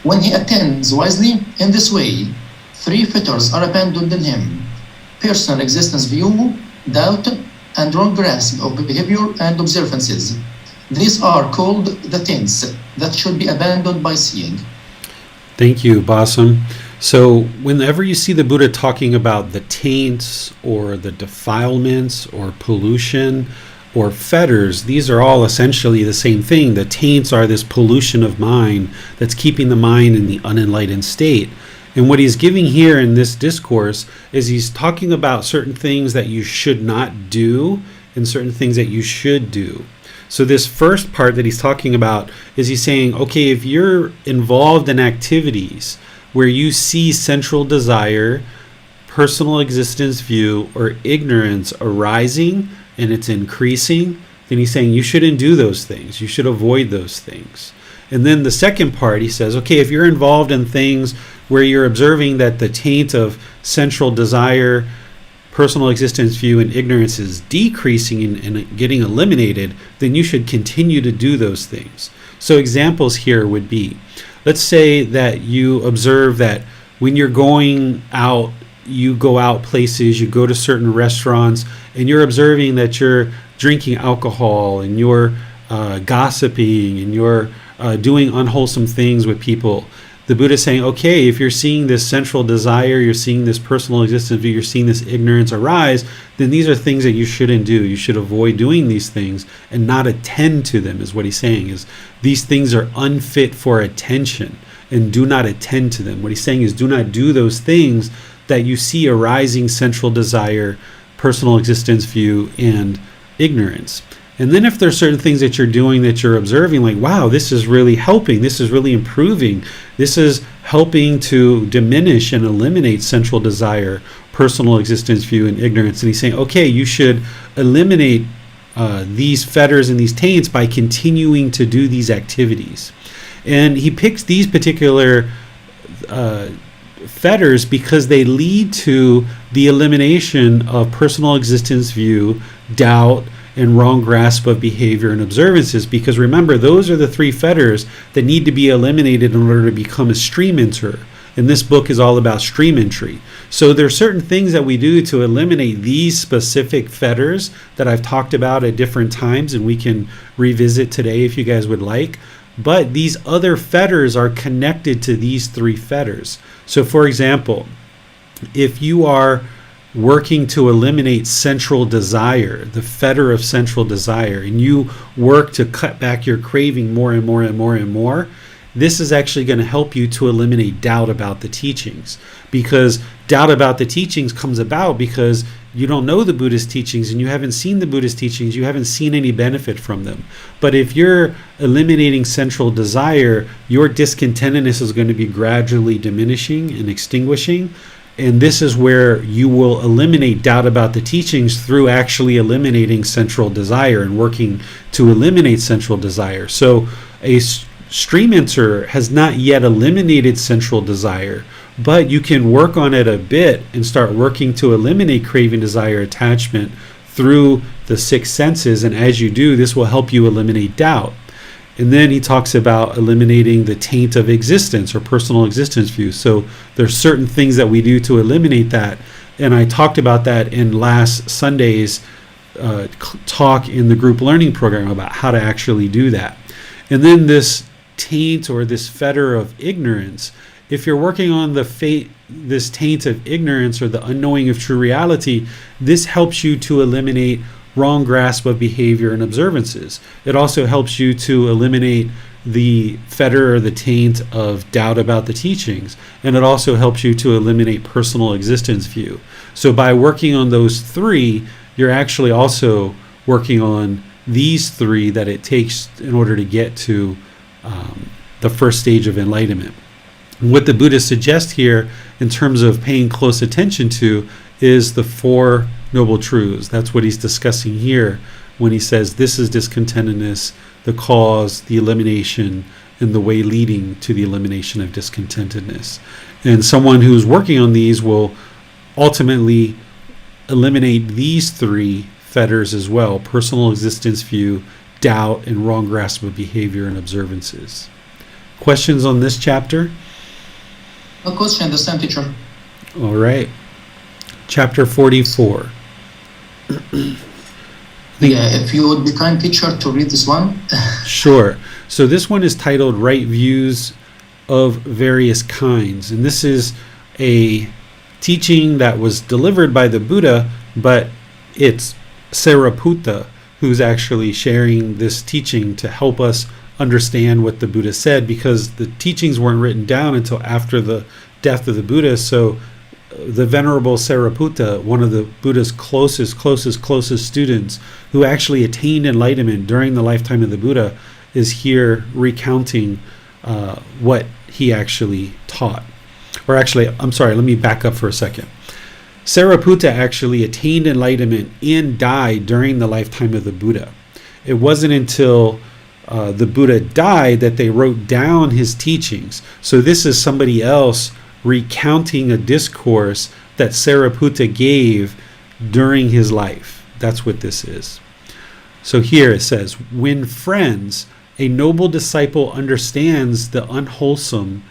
B: When he attends wisely in this way, three fetters are abandoned in him: personal existence view, doubt, and wrong grasp of behavior and observances. These are called the taints that should be abandoned by seeing.
A: Thank you, Basam. So whenever you see the Buddha talking about the taints or the defilements or pollution or fetters, these are all essentially the same thing. The taints are this pollution of mind that's keeping the mind in the unenlightened state. And what he's giving here in this discourse is he's talking about certain things that you should not do and certain things that you should do. So this first part that he's talking about is he's saying, okay, if you're involved in activities where you see central desire, personal existence view, or ignorance arising and it's increasing, then he's saying you shouldn't do those things. You should avoid those things. And then the second part, he says, okay, if you're involved in things where you're observing that the taint of central desire, personal existence view, and ignorance is decreasing and getting eliminated, then you should continue to do those things. So examples here would be, let's say that you observe that when you're going out, you go out places, you go to certain restaurants, and you're observing that you're drinking alcohol and you're gossiping and you're doing unwholesome things with people. The Buddha is saying, okay, if you're seeing this central desire, you're seeing this personal existence view, you're seeing this ignorance arise, then these are things that you shouldn't do. You should avoid doing these things and not attend to them, is what he's saying. Is these things are unfit for attention and do not attend to them. What he's saying is do not do those things that you see arising central desire, personal existence view, and ignorance. And then if there's certain things that you're doing that you're observing, like, wow, this is really helping, this is really improving, this is helping to diminish and eliminate central desire, personal existence view, and ignorance. And he's saying, okay, you should eliminate these fetters and these taints by continuing to do these activities. And he picks these particular fetters because they lead to the elimination of personal existence view, doubt, and wrong grasp of behavior and observances. Because remember, those are the three fetters that need to be eliminated in order to become a stream enterer. And this book is all about stream entry. So there are certain things that we do to eliminate these specific fetters that I've talked about at different times, and we can revisit today if you guys would like. But these other fetters are connected to these three fetters. So for example, if you are working to eliminate central desire, the fetter of central desire, and you work to cut back your craving more and more and more and more, this is actually going to help you to eliminate doubt about the teachings. Because doubt about the teachings comes about because you don't know the Buddhist teachings and you haven't seen the Buddhist teachings, you haven't seen any benefit from them. But if you're eliminating central desire, your discontentedness is going to be gradually diminishing and extinguishing. And this is where you will eliminate doubt about the teachings through actually eliminating central desire and working to eliminate central desire. So a stream enterer has not yet eliminated central desire, but you can work on it a bit and start working to eliminate craving, desire, attachment through the six senses. And as you do, this will help you eliminate doubt. And then he talks about eliminating the taint of existence or personal existence view. So there's certain things that we do to eliminate that. And I talked about that in last Sunday's talk in the group learning program about how to actually do that. And then this taint or this fetter of ignorance, if you're working on this taint of ignorance or the unknowing of true reality, this helps you to eliminate wrong grasp of behavior and observances. It also helps you to eliminate the fetter or the taint of doubt about the teachings. And it also helps you to eliminate personal existence view. So by working on those three, you're actually also working on these three that it takes in order to get to the first stage of enlightenment. And what the Buddha suggests here in terms of paying close attention to is the Four Noble Truths. That's what he's discussing here when he says this is discontentedness, the cause, the elimination, and the way leading to the elimination of discontentedness. And someone who's working on these will ultimately eliminate these three fetters as well: personal existence view, doubt, and wrong grasp of behavior and observances. Questions on this chapter?
B: No question, understand, teacher.
A: All right. Chapter 44.
B: If you would be kind, teacher, to read this one.
A: Sure. So this one is titled Right Views of Various Kinds. And this is a teaching that was delivered by the Buddha, but it's Sariputta who's actually sharing this teaching to help us understand what the Buddha said, because the teachings weren't written down until after the death of the Buddha. So the Venerable Sariputta, one of the Buddha's closest students, who actually attained enlightenment during the lifetime of the Buddha, is here recounting what he actually taught. Or actually, I'm sorry, let me back up for a second. Sariputta actually attained enlightenment and died during the lifetime of the Buddha. It wasn't until the Buddha died that they wrote down his teachings. So this is somebody else recounting a discourse that Sariputta gave during his life. That's what this is. So here it says, when friends, a noble disciple understands the unwholesome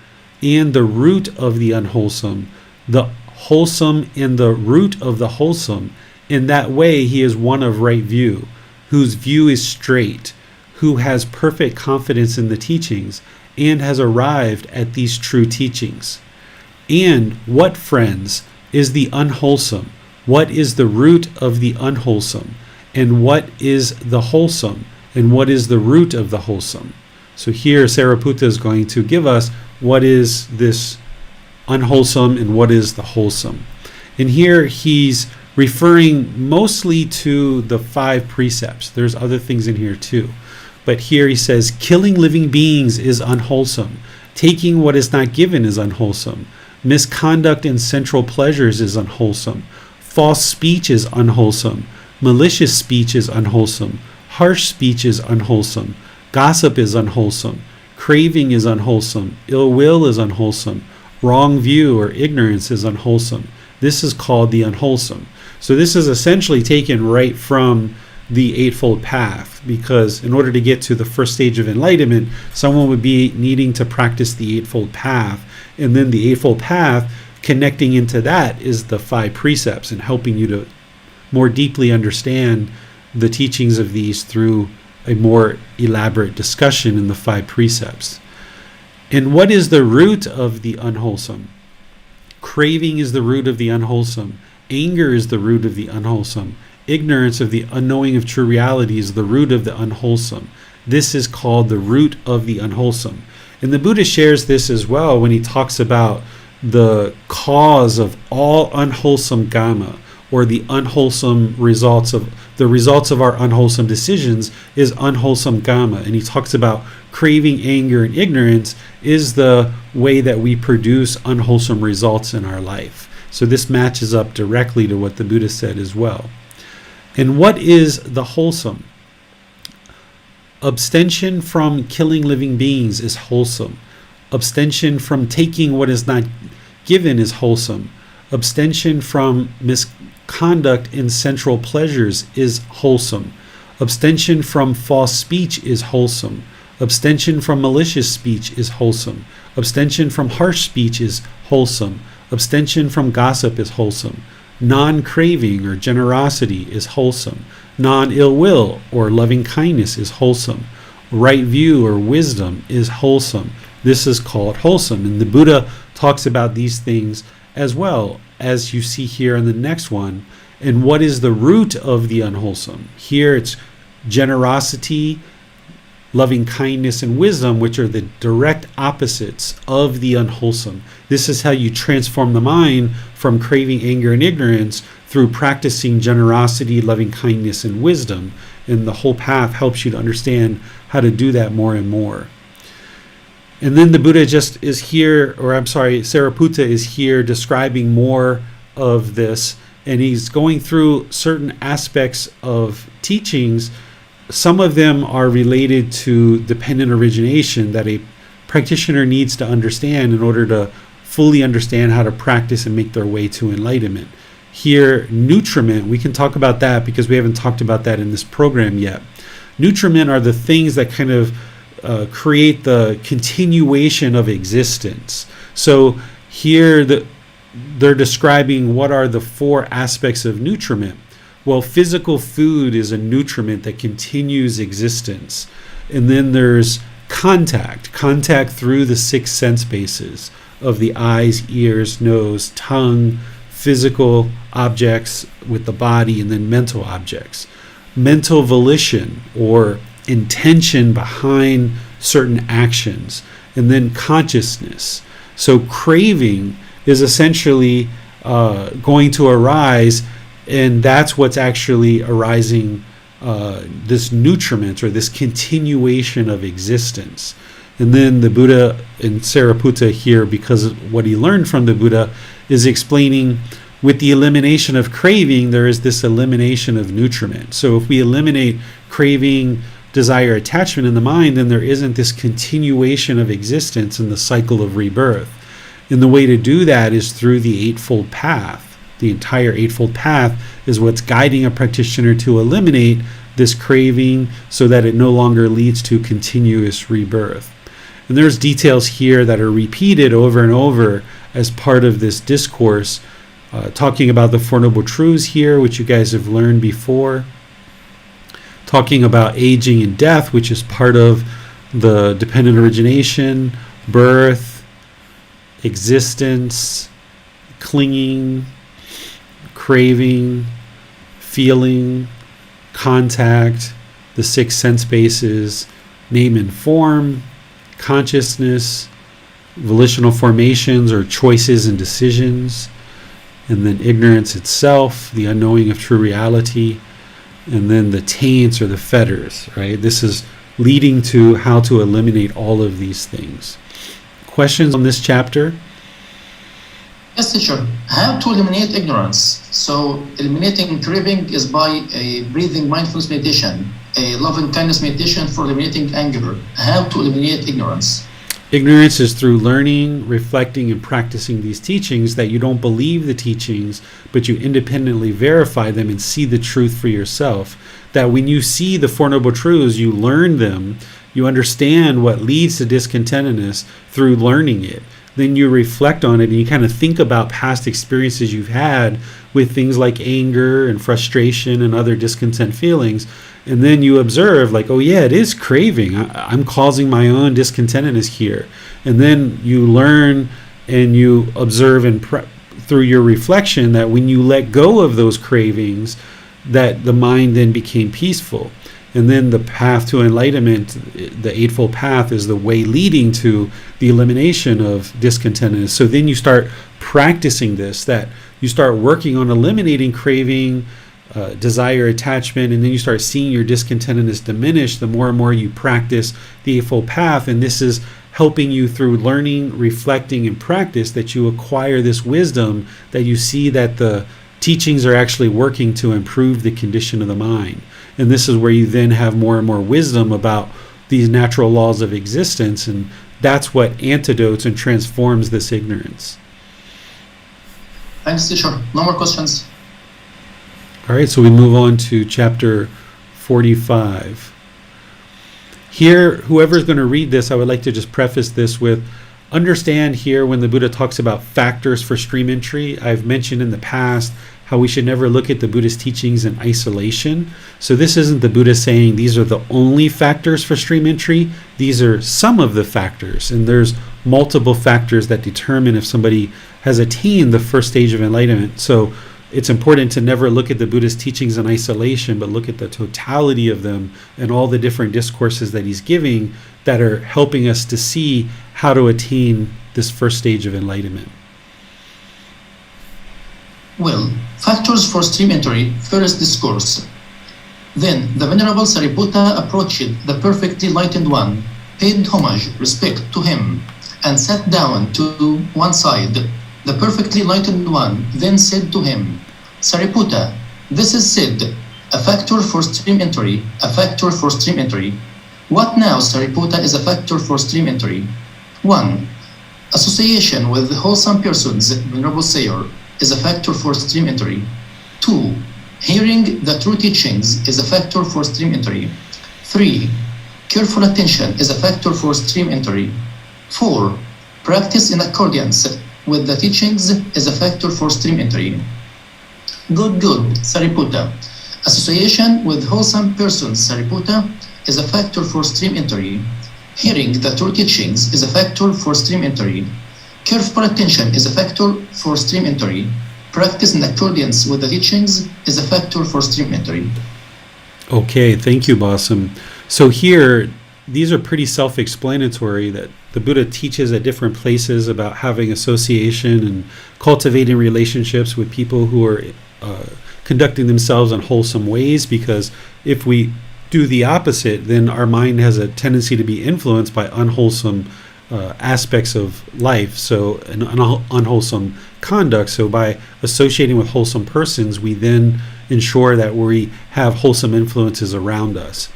A: and the root of the unwholesome, the wholesome and the root of the wholesome, in that way he is one of right view, whose view is straight, who has perfect confidence in the teachings, and has arrived at these true teachings. And what, friends, is the unwholesome? What is the root of the unwholesome? And what is the wholesome? And what is the root of the wholesome? So here Sariputta is going to give us what is this unwholesome and what is the wholesome. And here he's referring mostly to the 5 precepts. There's other things in here too. But here he says, killing living beings is unwholesome. Taking what is not given is unwholesome. Misconduct in sensual pleasures is unwholesome. False speech is unwholesome. Malicious speech is unwholesome. Harsh speech is unwholesome. Gossip is unwholesome. Craving is unwholesome. Ill will is unwholesome. Wrong view or ignorance is unwholesome. This is called the unwholesome. So this is essentially taken right from the Eightfold Path, because in order to get to the first stage of enlightenment, someone would be needing to practice the Eightfold Path. And then the Eightfold Path, connecting into that, is the 5 precepts and helping you to more deeply understand the teachings of these through a more elaborate discussion in the 5 precepts. And what is the root of the unwholesome? Craving is the root of the unwholesome. Anger is the root of the unwholesome. Ignorance of the unknowing of true reality is the root of the unwholesome. This is called the root of the unwholesome. And the Buddha shares this as well when he talks about the cause of all unwholesome karma, or the unwholesome results of our unwholesome decisions is unwholesome karma. And he talks about craving, anger, and ignorance is the way that we produce unwholesome results in our life. So this matches up directly to what the Buddha said as well. And what is the wholesome? Abstention from killing living beings is wholesome. Abstention from taking what is not given is wholesome. Abstention from misconduct in sensual pleasures is wholesome. Abstention from false speech is wholesome. Abstention from malicious speech is wholesome. Abstention from harsh speech is wholesome. Abstention from gossip is wholesome. Non-craving or generosity is wholesome. Non-ill will or loving kindness is wholesome. Right view or wisdom is wholesome. This is called wholesome. And the Buddha talks about these things as well, as you see here in the next one. And what is the root of the unwholesome? Here it's generosity, loving kindness, and wisdom, which are the direct opposites of the unwholesome. This is how you transform the mind from craving, anger, and ignorance through practicing generosity, loving kindness, and wisdom. And the whole path helps you to understand how to do that more and more. And then the Buddha Sariputta is here describing more of this, and he's going through certain aspects of teachings. Some of them are related to dependent origination that a practitioner needs to understand in order to fully understand how to practice and make their way to enlightenment. here nutriment. We can talk about that because we haven't talked about that in this program yet. Nutriment are the things that kind of create the continuation of existence. So here they're describing what are the 4 aspects of nutriment. Well, physical food is a nutriment that continues existence. And then there's contact through the 6 sense bases of the eyes, ears, nose, tongue, physical objects with the body, and then mental objects. Mental volition or intention behind certain actions, and then consciousness. So craving is essentially going to arise, and that's what's actually arising, this nutriment or this continuation of existence. And then the Buddha in Sariputta here, because of what he learned from the Buddha, is explaining with the elimination of craving, there is this elimination of nutriment. So if we eliminate craving, desire, attachment in the mind, then there isn't this continuation of existence in the cycle of rebirth. And the way to do that is through the Eightfold Path. The entire Eightfold Path is what's guiding a practitioner to eliminate this craving so that it no longer leads to continuous rebirth. And there's details here that are repeated over and over as part of this discourse, talking about the Four Noble Truths here, which you guys have learned before, talking about aging and death, which is part of the dependent origination, birth, existence, clinging, craving, feeling, contact, the 6 sense bases, name and form, consciousness, volitional formations or choices and decisions, and then ignorance itself, the unknowing of true reality, and then the taints or the fetters, right? This is leading to how to eliminate all of these things. Questions on this chapter?
B: Yes, teacher. How to eliminate ignorance? So eliminating craving is by a breathing mindfulness meditation, a loving kindness meditation for eliminating anger. How to eliminate ignorance?
A: Ignorance is through learning, reflecting, and practicing these teachings that you don't believe the teachings, but you independently verify them and see the truth for yourself. That when you see the Four Noble Truths, you learn them, you understand what leads to discontentedness through learning it. Then you reflect on it and you kind of think about past experiences you've had with things like anger and frustration and other discontent feelings. And then you observe like, oh yeah, it is craving. I'm causing my own discontentedness here. And then you learn and you observe and through your reflection that when you let go of those cravings, that the mind then became peaceful. And then the path to enlightenment, the Eightfold Path, is the way leading to the elimination of discontentedness. So then you start practicing this, that you start working on eliminating craving, desire, attachment, and then you start seeing your discontentedness diminish the more and more you practice the Eightfold Path. And this is helping you through learning, reflecting, and practice that you acquire this wisdom, that you see that the teachings are actually working to improve the condition of the mind. And this is where you then have more and more wisdom about these natural laws of existence, and that's what antidotes and transforms this ignorance.
B: Thanks, teacher. No more questions.
A: All right, so we move on to chapter 45. Here, whoever's going to read this, I would like to just preface this with, understand here when the Buddha talks about factors for stream entry. I've mentioned in the past how we should never look at the Buddhist teachings in isolation. So this isn't the Buddha saying these are the only factors for stream entry. These are some of the factors, and there's multiple factors that determine if somebody has attained the first stage of enlightenment. So it's important to never look at the Buddhist teachings in isolation, but look at the totality of them and all the different discourses that he's giving that are helping us to see how to attain this first stage of enlightenment.
B: Well, factors for stream entry, first discourse. Then the Venerable Sariputta approached the perfectly enlightened one, paid homage, respect to him, and sat down to one side. The perfectly enlightened one then said to him, Sariputta, this is said, a factor for stream entry, a factor for stream entry. What now, Sariputta, is a factor for stream entry? 1. Association with wholesome persons, Venerable Sayer. is a factor for stream entry. 2. Hearing the true teachings is a factor for stream entry. 3. Careful attention is a factor for stream entry. 4. Practice in accordance with the teachings is a factor for stream entry. Good, Sariputta. Association with wholesome persons, Sariputta, is a factor for stream entry. Hearing the true teachings is a factor for stream entry. Careful attention is a factor for stream entry. Practice in accordance with the teachings is a factor for stream entry.
A: Okay, thank you, Basam. So here, these are pretty self-explanatory, that the Buddha teaches at different places about having association and cultivating relationships with people who are conducting themselves in wholesome ways, because if we do the opposite, then our mind has a tendency to be influenced by unwholesome aspects of life, so an unwholesome conduct. So by associating with wholesome persons, we then ensure that we have wholesome influences around us.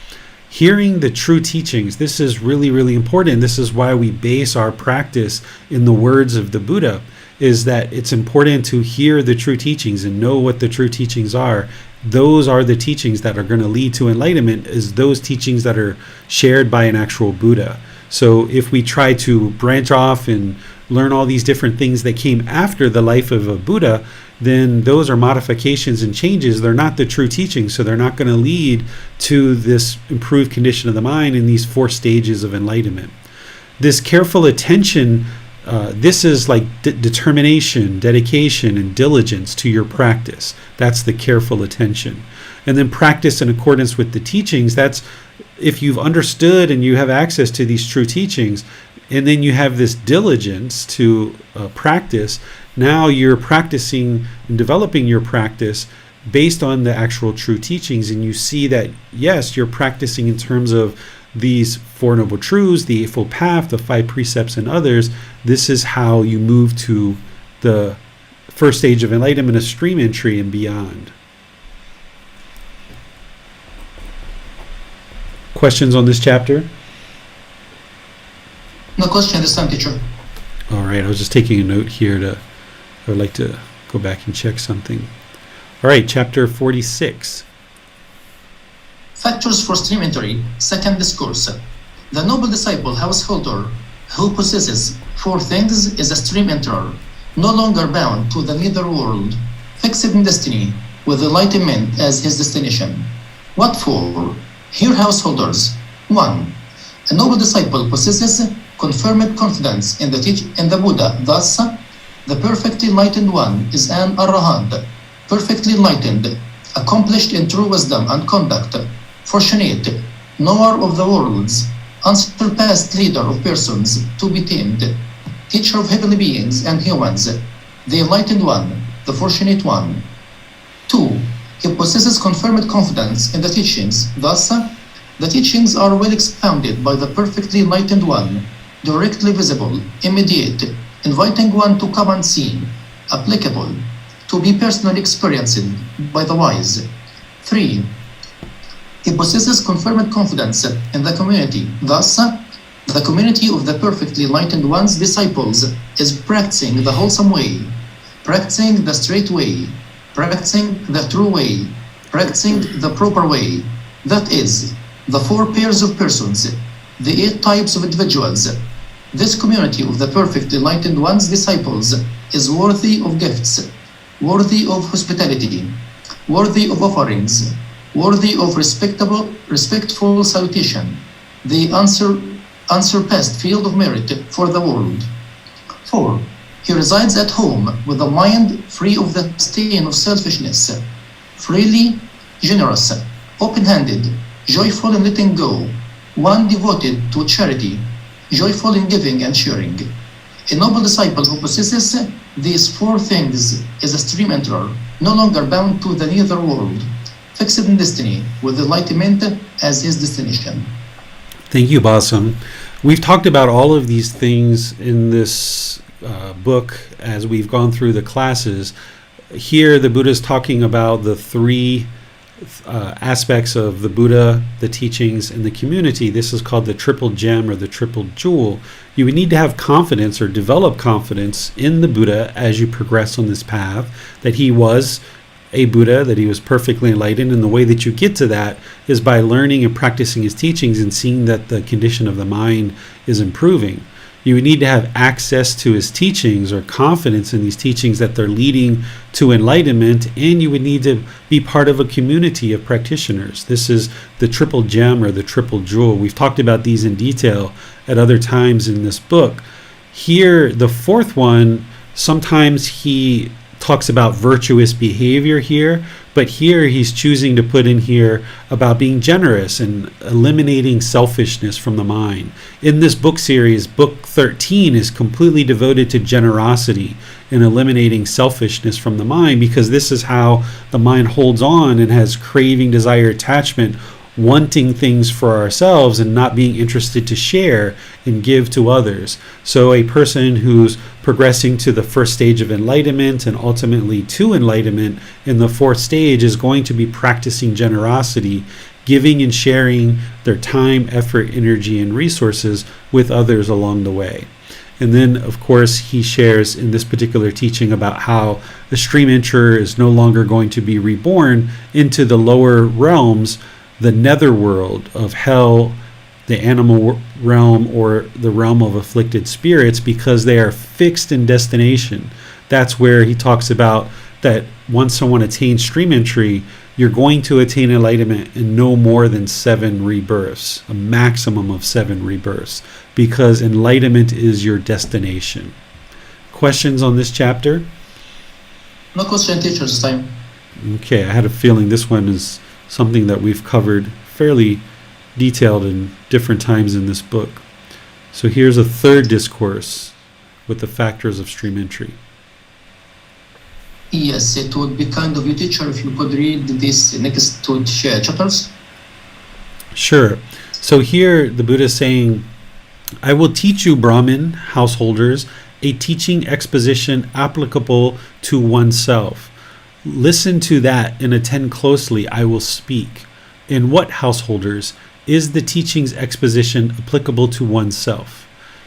A: Hearing the true teachings, this is really, really important. This is why we base our practice in the words of the Buddha, is that it's important to hear the true teachings and know what the true teachings are. Those are the teachings that are going to lead to enlightenment, is those teachings that are shared by an actual Buddha. So if we try to branch off and learn all these different things that came after the life of a Buddha, then those are modifications and changes. They're not the true teachings, so they're not going to lead to this improved condition of the mind in these 4 stages of enlightenment. This careful attention, this is like determination, dedication, and diligence to your practice. That's the careful attention. And then practice in accordance with the teachings, that's if you've understood and you have access to these true teachings, and then you have this diligence to practice, now you're practicing and developing your practice based on the actual true teachings, and you see that, yes, you're practicing in terms of these 4 Noble Truths, the Eightfold Path, the 5 Precepts, and others. This is how you move to the first stage of enlightenment, a stream entry, and beyond. Questions on this chapter?
B: No question this time, teacher.
A: All right, I was just taking a note here. I would like to go back and check something. All right, chapter 46.
B: Factors for stream entry, second discourse. The noble disciple householder who possesses 4 things is a stream enterer, no longer bound to the nether world, fixed in destiny, with enlightenment as his destination. What for? Here, householders. 1. A noble disciple possesses confirmed confidence in the Buddha. Thus, the perfectly enlightened one is an arahant, perfectly enlightened, accomplished in true wisdom and conduct, fortunate, knower of the worlds, unsurpassed leader of persons to be tamed, teacher of heavenly beings and humans, the enlightened one, the fortunate one. 2. He possesses confirmed confidence in the teachings. Thus, the teachings are well expounded by the perfectly enlightened one, directly visible, immediate, inviting one to come unseen, applicable, to be personally experienced by the wise. 3. He possesses confirmed confidence in the community. Thus, the community of the perfectly enlightened one's disciples is practicing the wholesome way, practicing the straight way, practicing the true way, practicing the proper way. That is, the 4 pairs of persons, the 8 types of individuals. This community of the perfectly enlightened one's disciples is worthy of gifts, worthy of hospitality, worthy of offerings, worthy of respectful salutation, the unsurpassed field of merit for the world. 4. He resides at home with a mind free of the stain of selfishness, freely generous, open-handed, joyful in letting go, one devoted to charity, joyful in giving and sharing. A noble disciple who possesses these 4 things is a stream enterer, no longer bound to the nether world, fixed in destiny, with enlightenment as his destination.
A: Thank you, Basam. We've talked about all of these things in this book as we've gone through the classes. Here, the Buddha is talking about the 3 aspects of the Buddha, the teachings, and the community. This is called the triple gem or the triple jewel. You would need to have confidence or develop confidence in the Buddha as you progress on this path, that he was a Buddha, that he was perfectly enlightened. And the way that you get to that is by learning and practicing his teachings and seeing that the condition of the mind is improving. You would need to have access to his teachings or confidence in these teachings that they're leading to enlightenment, and you would need to be part of a community of practitioners. This is the triple gem or the triple jewel. We've talked about these in detail at other times in this book. Here, the fourth one, sometimes he talks about virtuous behavior here, but here he's choosing to put in here about being generous and eliminating selfishness from the mind. In this book series, book 13 is completely devoted to generosity and eliminating selfishness from the mind, because this is how the mind holds on and has craving, desire, attachment, wanting things for ourselves and not being interested to share and give to others. So a person who's progressing to the first stage of enlightenment and ultimately to enlightenment in the fourth stage is going to be practicing generosity, giving and sharing their time, effort, energy, and resources with others along the way. And then, of course, he shares in this particular teaching about how the stream enterer is no longer going to be reborn into the lower realms, the netherworld of hell, the animal realm, or the realm of afflicted spirits, because they are fixed in destination. That's where he talks about that once someone attains stream entry, you're going to attain enlightenment in no more than 7 rebirths, a maximum of 7 rebirths, because enlightenment is your destination. Questions on this chapter?
B: No question, teacher, this time.
A: Okay, I had a feeling this one is something that we've covered fairly detailed in different times in this book. So here's a third discourse with the factors of stream entry.
B: Yes, it would be kind of you, teacher, if you could read these next 2 chapters.
A: Sure. So here the Buddha is saying, I will teach you, Brahmin householders, a teaching exposition applicable to oneself. Listen to that and attend closely. I will speak. In what, householders, is the teaching's exposition applicable to oneself?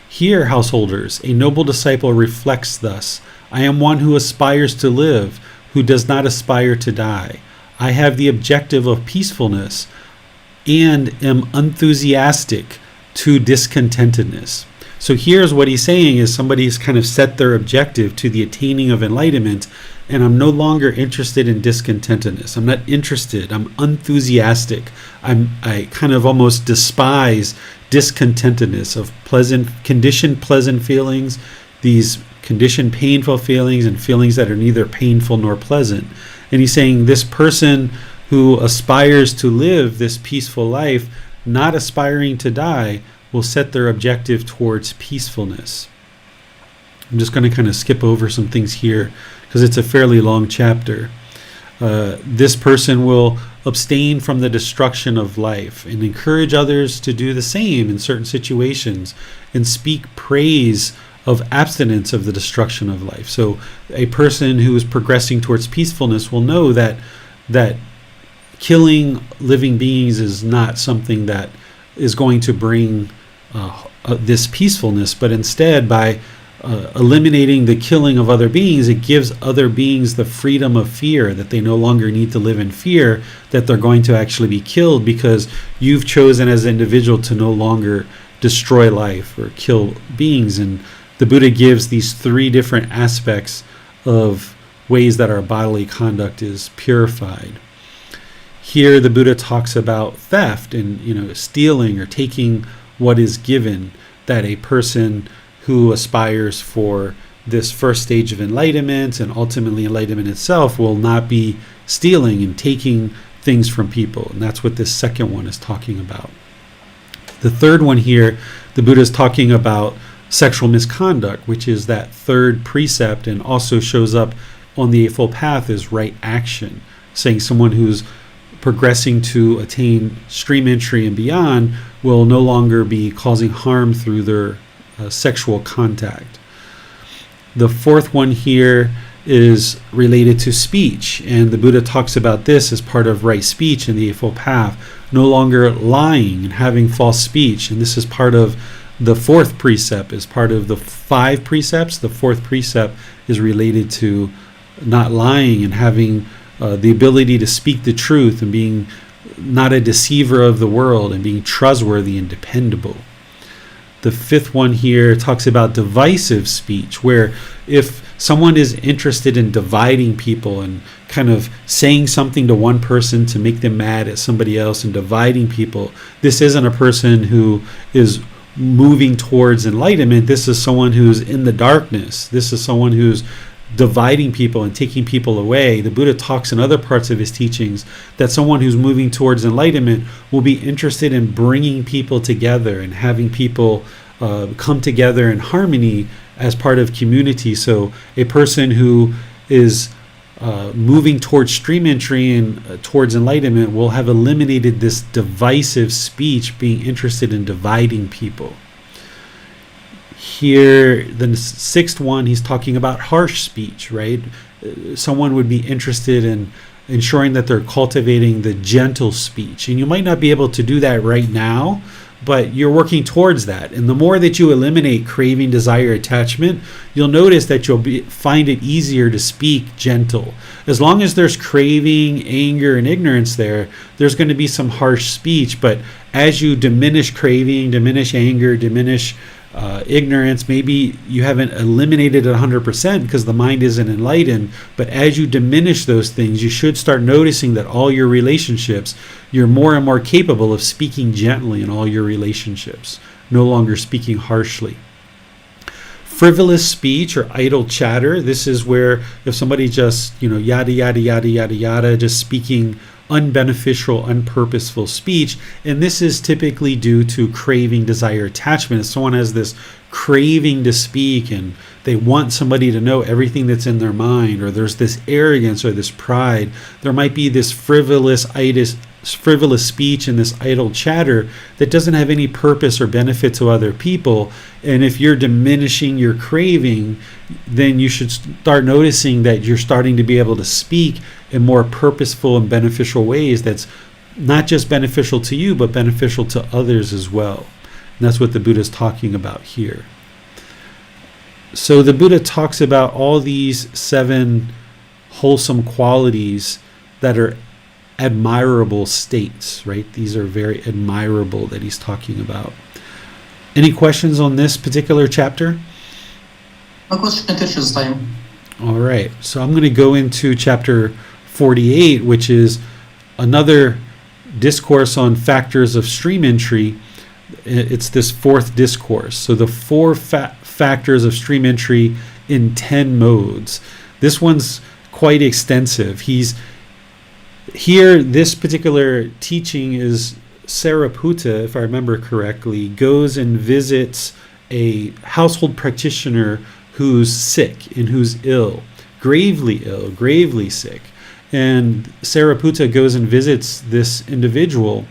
A: Here, householders, a noble disciple reflects thus: I am one who aspires to live, who does not aspire to die. I have the objective of peacefulness and am enthusiastic to discontentedness. So here's what he's saying is somebody's kind of set their objective to the attaining of enlightenment, and I'm no longer interested in discontentedness. I'm not interested. I'm enthusiastic. I kind of almost despise discontentedness of conditioned pleasant feelings, these conditioned painful feelings, and feelings that are neither painful nor pleasant. And he's saying this person who aspires to live this peaceful life, not aspiring to die, will set their objective towards peacefulness. I'm just going to kind of skip over some things here because it's a fairly long chapter. This person will abstain from the destruction of life and encourage others to do the same in certain situations and speak praise of abstinence of the destruction of life. So a person who is progressing towards peacefulness will know that killing living beings is not something that is going to bring this peacefulness, but instead by eliminating the killing of other beings, it gives other beings the freedom of fear, that they no longer need to live in fear that they're going to actually be killed, because you've chosen as an individual to no longer destroy life or kill beings. And the Buddha gives these 3 different aspects of ways that our bodily conduct is purified. Here the Buddha talks about theft and stealing or taking what is given, that a person who aspires for this first stage of enlightenment and ultimately enlightenment itself will not be stealing and taking things from people. And that's what this second one is talking about. The third one here, the Buddha is talking about sexual misconduct, which is that third precept, and also shows up on the Eightfold Path as right action, saying someone who's progressing to attain stream entry and beyond will no longer be causing harm through their sexual contact. The fourth one here is related to speech, and the Buddha talks about this as part of right speech in the Eightfold Path. No longer lying and having false speech, and this is part of the fourth precept. Is part of the 5 precepts. The fourth precept is related to not lying and having the ability to speak the truth and being not a deceiver of the world and being trustworthy and dependable. The 5th one here talks about divisive speech, where if someone is interested in dividing people and kind of saying something to one person to make them mad at somebody else and dividing people, this isn't a person who is moving towards enlightenment. This is someone who's in the darkness. This is someone who's dividing people and taking people away. The Buddha talks in other parts of his teachings that someone who's moving towards enlightenment will be interested in bringing people together and having people come together in harmony as part of community. So a person who is moving towards stream entry and towards enlightenment will have eliminated this divisive speech, being interested in dividing people. Here, the 6th one, he's talking about harsh speech, right? Someone would be interested in ensuring that they're cultivating the gentle speech. And you might not be able to do that right now, but you're working towards that. And the more that you eliminate craving, desire, attachment, you'll notice that you'll find it easier to speak gentle. As long as there's craving, anger, and ignorance there's going to be some harsh speech. But as you diminish craving, diminish anger, diminish ignorance, maybe you haven't eliminated it 100% because the mind isn't enlightened, but as you diminish those things, you should start noticing that all your relationships, you're more and more capable of speaking gently in all your relationships, no longer speaking harshly. Frivolous speech or idle chatter, this is where if somebody just, yada, yada, yada, yada, yada, just speaking unbeneficial, unpurposeful speech, and this is typically due to craving, desire, attachment. If someone has this craving to speak and they want somebody to know everything that's in their mind, or there's this arrogance or this pride, there might be this frivolous speech and this idle chatter that doesn't have any purpose or benefit to other people. And if you're diminishing your craving, then you should start noticing that you're starting to be able to speak in more purposeful and beneficial ways that's not just beneficial to you, but beneficial to others as well. And that's what the Buddha is talking about here. So the Buddha talks about all these 7 wholesome qualities that are admirable states, right? These are very admirable that he's talking about. Any questions on this particular chapter?
B: No question this time.
A: All right, so I'm going to go into chapter 48, which is another discourse on factors of stream entry. It's this 4th discourse. So the 4 factors of stream entry in 10 modes. This one's quite extensive. Here, this particular teaching is Sariputta, if I remember correctly, goes and visits a household practitioner who's sick and who's ill, gravely sick. And Sariputta goes and visits this individual,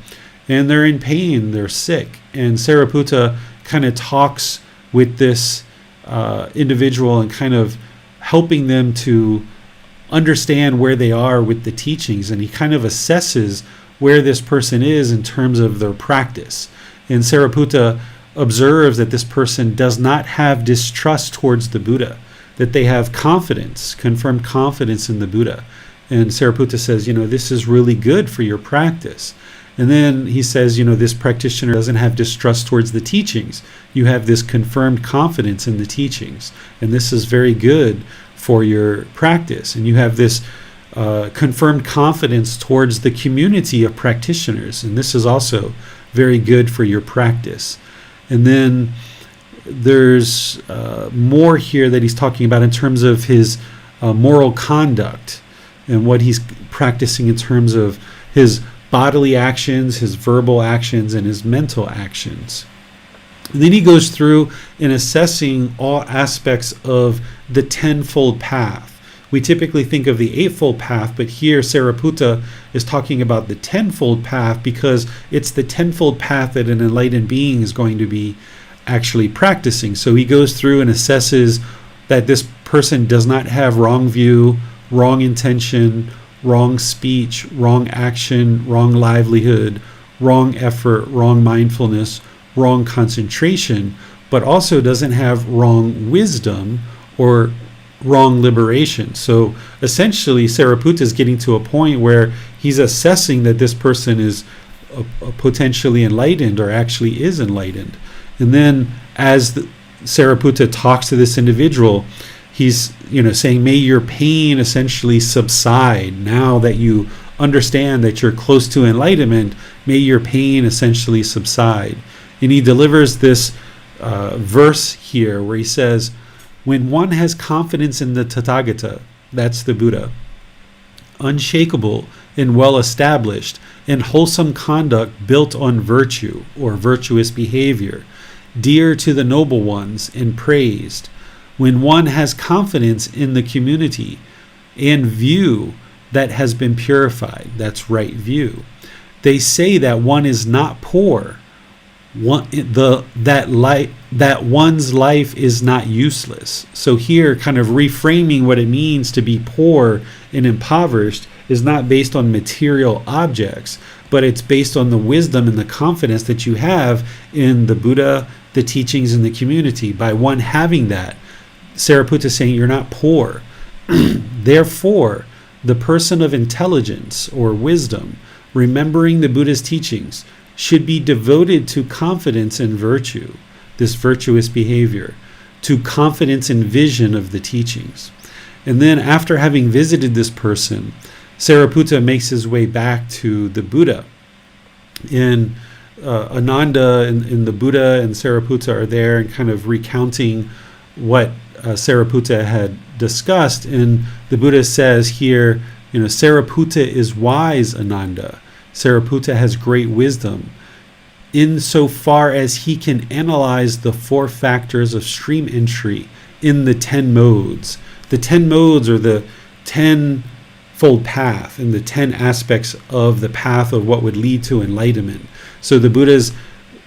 A: and they're in pain, they're sick. And Sariputta kind of talks with this individual and kind of helping them to understand where they are with the teachings, and he kind of assesses where this person is in terms of their practice. And Sariputta observes that this person does not have distrust towards the Buddha, that they have confidence, confirmed confidence in the Buddha. And Sariputta says, this is really good for your practice. And then he says, this practitioner doesn't have distrust towards the teachings. You have this confirmed confidence in the teachings, and this is very good for your practice. And you have this confirmed confidence towards the community of practitioners, and this is also very good for your practice. And then there's more here that he's talking about in terms of his moral conduct and what he's practicing in terms of his bodily actions, his verbal actions, and his mental actions. And then he goes through in assessing all aspects of the tenfold path. We typically think of the eightfold path, but here Sariputta is talking about the tenfold path because it's the tenfold path that an enlightened being is going to be actually practicing. So he goes through and assesses that this person does not have wrong view, wrong intention, wrong speech, wrong action, wrong livelihood, wrong effort, wrong mindfulness, wrong concentration, but also doesn't have wrong wisdom or wrong liberation. So essentially, Sariputta is getting to a point where he's assessing that this person is potentially enlightened or actually is enlightened. And then as Sariputta talks to this individual, he's saying, may your pain essentially subside now that you understand that you're close to enlightenment. May your pain essentially subside. And he delivers this verse here where he says, when one has confidence in the Tathagata, that's the Buddha, unshakable and well established, and wholesome conduct built on virtue or virtuous behavior, dear to the noble ones and praised, when one has confidence in the community and view that has been purified, that's right view, they say that one is not poor, that one's life is not useless. So here, kind of reframing what it means to be poor and impoverished is not based on material objects, but it's based on the wisdom and the confidence that you have in the Buddha, the teachings, and the community. By one having that, Sariputta is saying you're not poor. Therefore, the person of intelligence or wisdom, remembering the Buddha's teachings, should be devoted to confidence in virtue, this virtuous behavior, to confidence in vision of the teachings. And then after having visited this person, Sariputta makes his way back to the Buddha. And Ananda and the Buddha and Sariputta are there and kind of recounting what Sariputta had discussed. And the Buddha says here, Sariputta is wise, Ananda. Sariputta has great wisdom insofar as he can analyze the 4 factors of stream entry in the 10 modes. The 10 modes are the 10-fold path and the 10 aspects of the path of what would lead to enlightenment. So the Buddha's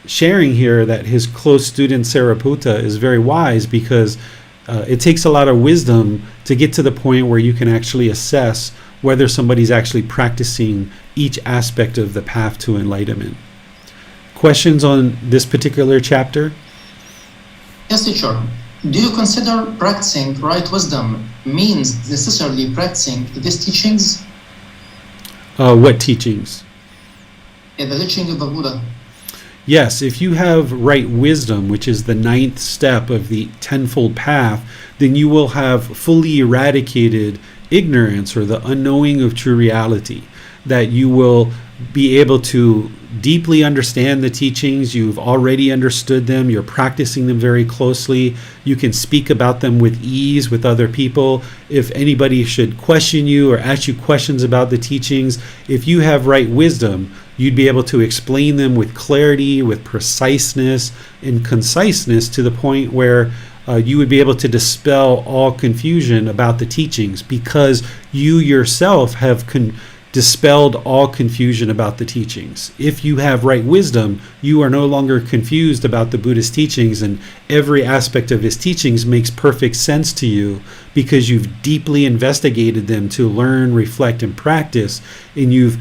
A: sharing here that his close student Sariputta is very wise because it takes a lot of wisdom to get to the point where you can actually assess whether somebody's actually practicing each aspect of the path to enlightenment. Questions on this particular chapter?
B: Yes, teacher. Do you consider practicing right wisdom means necessarily practicing these teachings?
A: What teachings?
B: The teaching of the Buddha.
A: Yes, if you have right wisdom, which is the 9th step of the 10-fold path, then you will have fully eradicated ignorance or the unknowing of true reality, that you will be able to deeply understand the teachings. You've already understood them. You're practicing them very closely. You can speak about them with ease with other people. If anybody should question you or ask you questions about the teachings, if you have right wisdom, you'd be able to explain them with clarity, with preciseness and conciseness to the point where you would be able to dispel all confusion about the teachings because you yourself have dispelled all confusion about the teachings. If you have right wisdom, you are no longer confused about the Buddha's teachings, and every aspect of his teachings makes perfect sense to you because you've deeply investigated them to learn, reflect, and practice, and you've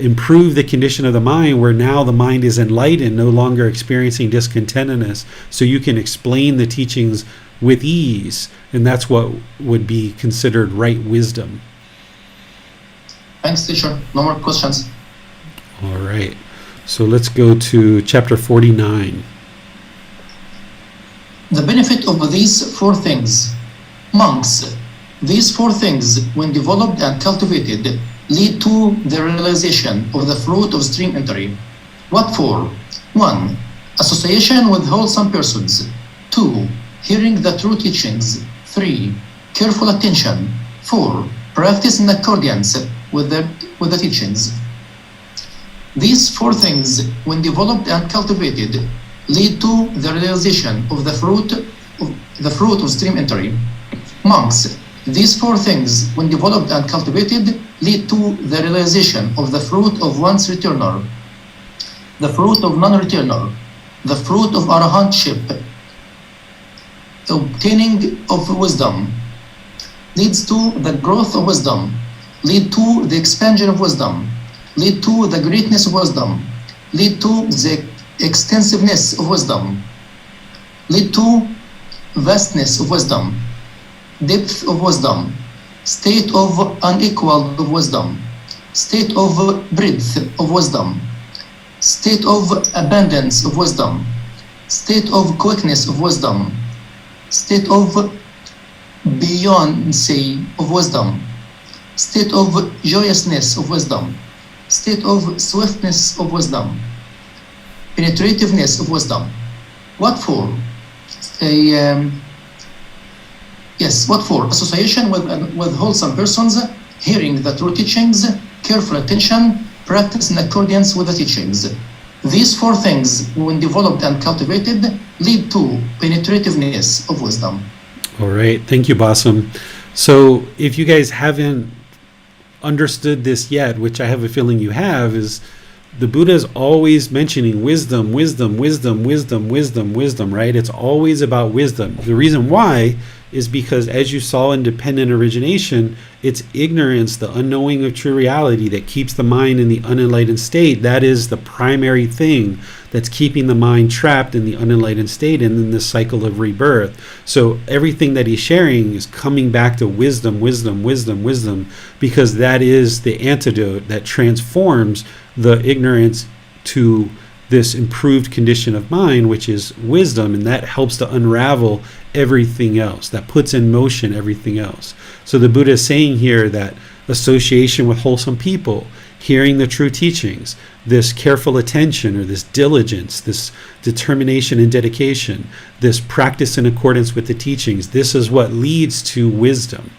A: improved the condition of the mind where now the mind is enlightened, no longer experiencing discontentedness, so you can explain the teachings with ease, and that's what would be considered right wisdom.
B: Thanks, teacher. No more questions.
A: All right. So let's go to chapter 49.
B: The benefit of these 4 things. Monks, these 4 things, when developed and cultivated, lead to the realization of the fruit of stream entry. What for? 1. Association with wholesome persons. 2. Hearing the true teachings. 3. Careful attention. 4. Practice in accordance with the teachings. These 4 things, when developed and cultivated, lead to the realization of the fruit of stream entry. Monks, these 4 things, when developed and cultivated, lead to the realization of the fruit of one's returner, the fruit of non-returner, the fruit of arahantship. obtaining of wisdom, leads to the growth of wisdom, lead to the expansion of wisdom, lead to the greatness of wisdom, lead to the extensiveness of wisdom, lead to vastness of wisdom, depth of wisdom, state of unequaled of wisdom, state of breadth of wisdom, state of abundance of wisdom, state of quickness of wisdom, state of beyonce of wisdom, state of joyousness of wisdom, state of swiftness of wisdom, penetrativeness of wisdom. What for? What for? Association with wholesome persons, hearing the true teachings, careful attention, practice in accordance with the teachings. These four things, when developed and cultivated, lead to penetrativeness of wisdom.
A: All right. Thank you, Basam. So if you guys haven't understood this yet, which I have a feeling you have, is the Buddha is always mentioning wisdom, wisdom, wisdom, wisdom, wisdom, wisdom, right? It's always about wisdom. The reason why is because, as you saw in dependent origination, it's ignorance, the unknowing of true reality, that keeps the mind in the unenlightened state. That is the primary thing that's keeping the mind trapped in the unenlightened state and in this cycle of rebirth. So everything that he's sharing is coming back to wisdom, wisdom, wisdom, wisdom, because that is the antidote that transforms the ignorance to this improved condition of mind, which is wisdom, and that helps to unravel everything else, that puts in motion everything else. So the Buddha is saying here that association with wholesome people, hearing the true teachings, this careful attention or this diligence, this determination and dedication, this practice in accordance with the teachings, this is what leads to wisdom,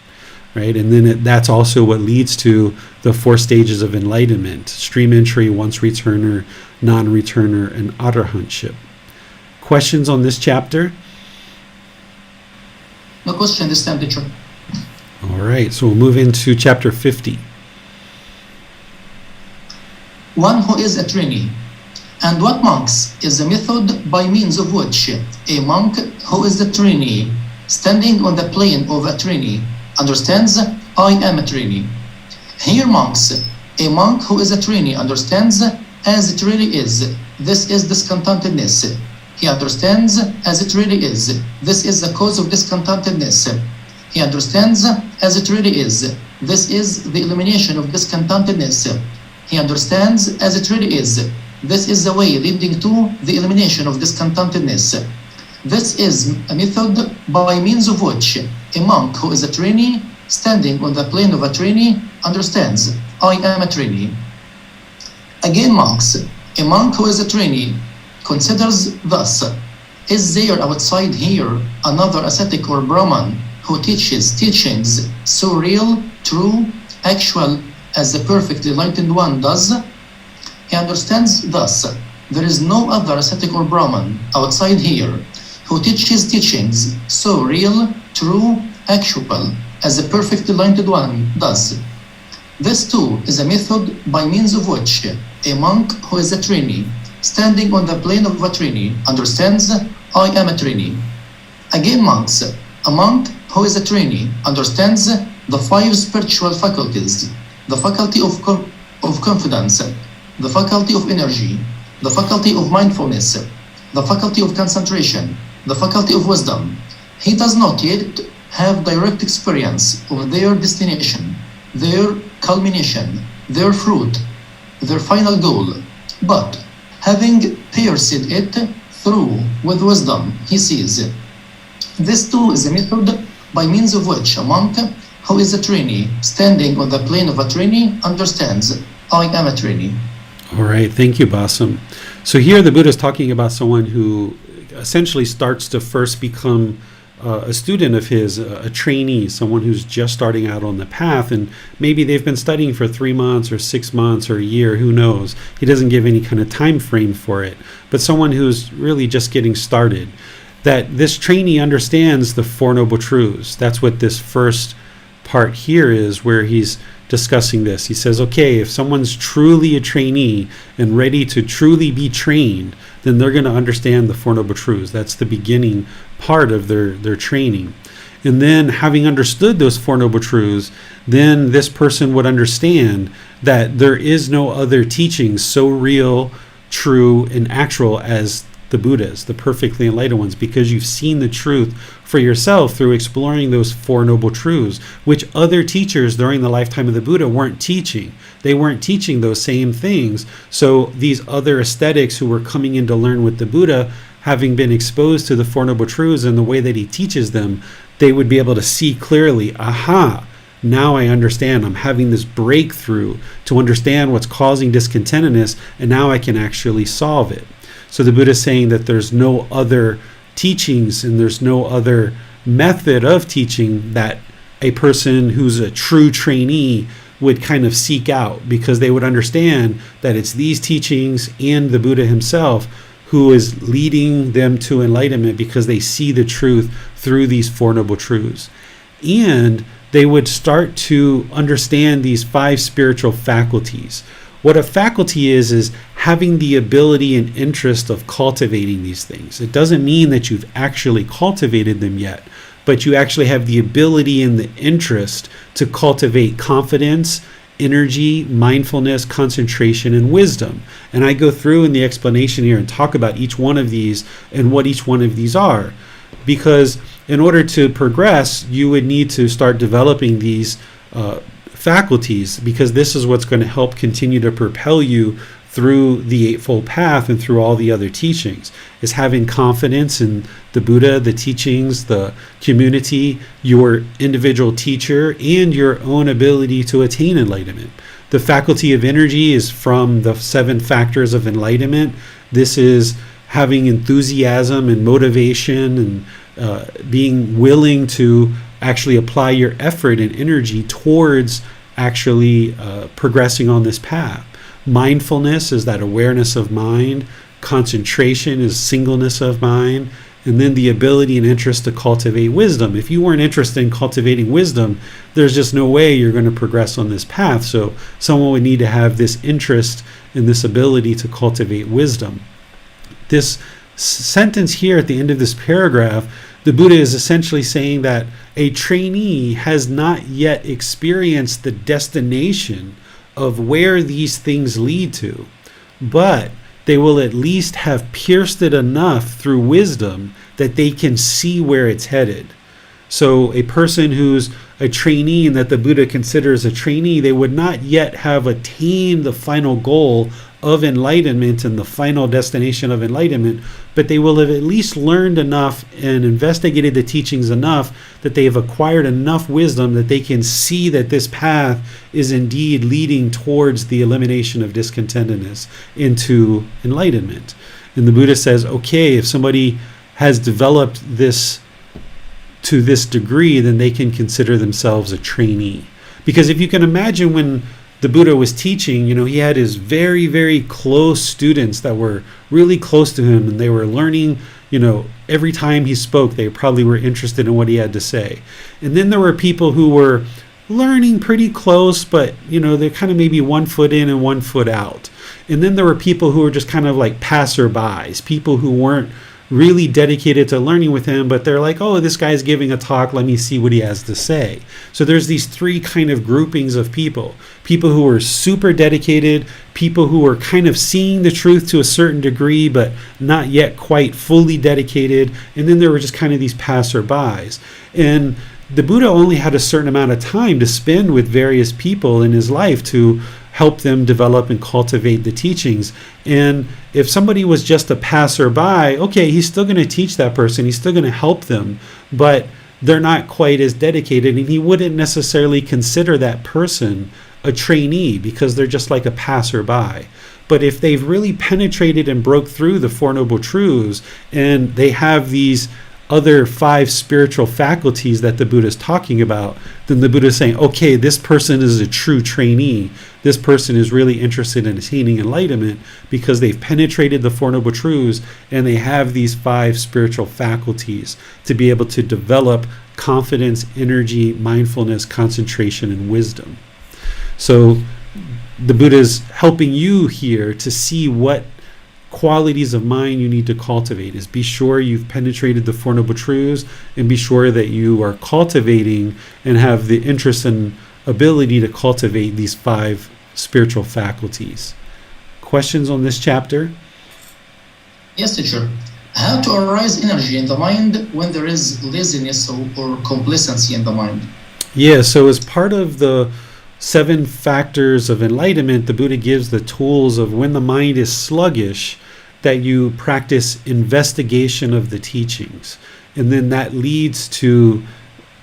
A: right? And then that's also what leads to the four stages of enlightenment: stream entry, once returner, non-returner, and arahantship. Questions on this chapter?
B: No question this time, teacher.
A: All right, so we'll move into chapter 50.
B: One who is a trainee. And what, monks, is the method by means of which a monk who is a trainee, standing on the plane of a trainee, understands, I am a trainee. Here, monks, a monk who is a trainee understands as it really is. This is discontentedness. He understands as it really is. This is the cause of discontentedness. He understands as it really is. This is the elimination of discontentedness. He understands as it really is. This is the way leading to the elimination of discontentedness. This is a method by means of which a monk who is a trainee, standing on the plane of a trainee, understands, I am a trainee. Again, monks, a monk who is a trainee considers thus, is there outside here another ascetic or Brahman who teaches teachings so real, true, actual as the perfect enlightened one does? He understands thus, there is no other ascetic or Brahman outside here who teaches teachings so real, true, actual as the perfect enlightened one does. This too is a method by means of which a monk who is a trainee, standing on the plane of a trainee, understands, I am a trainee. Again, monks, a monk who is a trainee understands the five spiritual faculties, the faculty of confidence, the faculty of energy, the faculty of mindfulness, the faculty of concentration, the faculty of wisdom. He does not yet have direct experience of their destination, their culmination, their fruit, their final goal, but having pierced it through with wisdom, he sees. This too is a method by means of which a monk who is a trainee, standing on the plane of a trainee, understands, I am a trainee.
A: All right, thank you, Basam. So here the Buddha is talking about someone who essentially starts to first become a student of his, a trainee, someone who's just starting out on the path, and maybe they've been studying for 3 months or 6 months or a year, who knows. He doesn't give any kind of time frame for it, but someone who's really just getting started. That this trainee understands the Four Noble Truths. That's what this first part here is, where he's discussing this. He says, okay, if someone's truly a trainee and ready to truly be trained, then they're going to understand the Four Noble Truths. That's the beginning part of their training. And then having understood those Four Noble Truths, then this person would understand that there is no other teaching so real, true, and actual as the Buddhas, the perfectly enlightened ones, because you've seen the truth for yourself through exploring those Four Noble Truths, which other teachers during the lifetime of the Buddha weren't teaching. They weren't teaching those same things. So these other ascetics who were coming in to learn with the Buddha, having been exposed to the Four Noble Truths and the way that he teaches them, they would be able to see clearly, aha, now I understand. I'm having this breakthrough to understand what's causing discontentedness, and now I can actually solve it. So the Buddha is saying that there's no other teachings and there's no other method of teaching that a person who's a true trainee would kind of seek out, because they would understand that it's these teachings and the Buddha himself who is leading them to enlightenment, because they see the truth through these Four Noble Truths. And they would start to understand these 5 spiritual faculties. What a faculty is having the ability and interest of cultivating these things. It doesn't mean that you've actually cultivated them yet, but you actually have the ability and the interest to cultivate confidence, energy, mindfulness, concentration, and wisdom. And I go through in the explanation here and talk about each one of these and what each one of these are. Because in order to progress, you would need to start developing these faculties, because this is what's going to help continue to propel you through the Eightfold Path and through all the other teachings, is having confidence in the Buddha, the teachings, the community, your individual teacher, and your own ability to attain enlightenment. The faculty of energy is from the 7 factors of enlightenment. This is having enthusiasm and motivation and being willing to actually apply your effort and energy towards actually progressing on this path. Mindfulness is that awareness of mind. Concentration is singleness of mind. And then the ability and interest to cultivate wisdom. If you weren't interested in cultivating wisdom, there's just no way you're going to progress on this path. So someone would need to have this interest and this ability to cultivate wisdom. This sentence here at the end of this paragraph, the Buddha is essentially saying that a trainee has not yet experienced the destination of where these things lead to, but they will at least have pierced it enough through wisdom that they can see where it's headed. So a person who's a trainee and that the Buddha considers a trainee, they would not yet have attained the final goal of enlightenment and the final destination of enlightenment, but they will have at least learned enough and investigated the teachings enough that they have acquired enough wisdom that they can see that this path is indeed leading towards the elimination of discontentedness into enlightenment. And the Buddha says, okay, if somebody has developed this to this degree, then they can consider themselves a trainee. Because if you can imagine, when the Buddha was teaching, he had his very, very close students that were really close to him, and they were learning, every time he spoke, they probably were interested in what he had to say. And then there were people who were learning pretty close, but, they're kind of maybe 1 foot in and 1 foot out. And then there were people who were just kind of like passerbys, people who weren't really dedicated to learning with him, but they're like, oh, this guy's giving a talk, let me see what he has to say. So there's these 3 kind of groupings of people who are super dedicated, people who are kind of seeing the truth to a certain degree, but not yet quite fully dedicated, and then there were just kind of these passerbys. And the Buddha only had a certain amount of time to spend with various people in his life to help them develop and cultivate the teachings. And if somebody was just a passerby, okay, he's still going to teach that person, he's still going to help them, but they're not quite as dedicated, and he wouldn't necessarily consider that person a trainee because they're just like a passerby. But if they've really penetrated and broke through the Four Noble Truths, and they have these other 5 spiritual faculties that the Buddha is talking about, then the Buddha is saying, okay, this person is a true trainee. This person is really interested in attaining enlightenment because they've penetrated the Four Noble Truths and they have these 5 spiritual faculties to be able to develop confidence, energy, mindfulness, concentration, and wisdom. So the Buddha is helping you here to see what qualities of mind you need to cultivate. Is be sure you've penetrated the Four Noble Truths, and be sure that you are cultivating and have the interest and ability to cultivate these 5 spiritual faculties. Questions on this chapter?
B: Yes, teacher. How to arise energy in the mind when there is laziness or complacency in the mind?
A: Yeah, so as part of the 7 factors of enlightenment, the Buddha gives the tools of when the mind is sluggish, that you practice investigation of the teachings. And then that leads to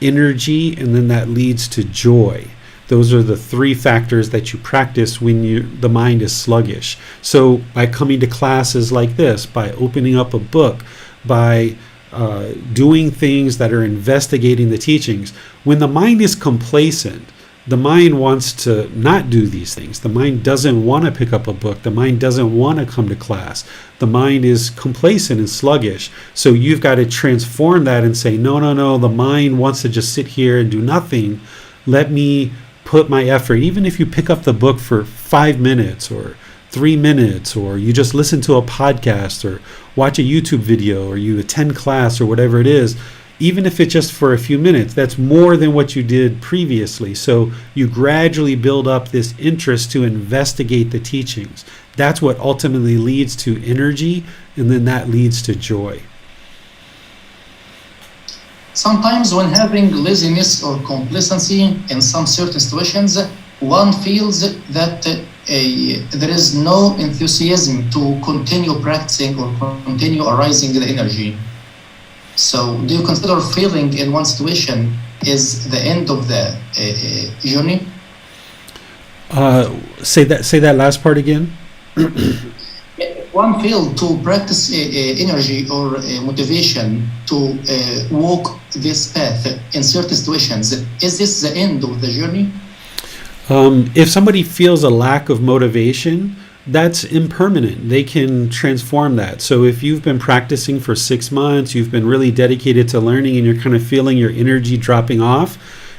A: energy, and then that leads to joy. Those are the 3 factors that you practice when the mind is sluggish. So by coming to classes like this, by opening up a book, by doing things that are investigating the teachings, when the mind is complacent, the mind wants to not do these things. The mind doesn't want to pick up a book. The mind doesn't want to come to class. The mind is complacent and sluggish. So you've got to transform that and say, no, the mind wants to just sit here and do nothing. Let me put my effort. Even if you pick up the book for 5 minutes or 3 minutes, or you just listen to a podcast or watch a YouTube video, or you attend class or whatever it is, even if it's just for a few minutes, that's more than what you did previously. So you gradually build up this interest to investigate the teachings. That's what ultimately leads to energy, and then that leads to joy.
B: Sometimes when having laziness or complacency in some certain situations, one feels that there is no enthusiasm to continue practicing or continue arising the energy. So do you consider feeling in one situation is the end of the journey?
A: Say that last part again.
B: One failed to practice energy or motivation to walk this path in certain situations. Is this the end of the journey?
A: If somebody feels a lack of motivation, that's impermanent. They can transform that. So if you've been practicing for 6 months, you've been really dedicated to learning, and you're kind of feeling your energy dropping off,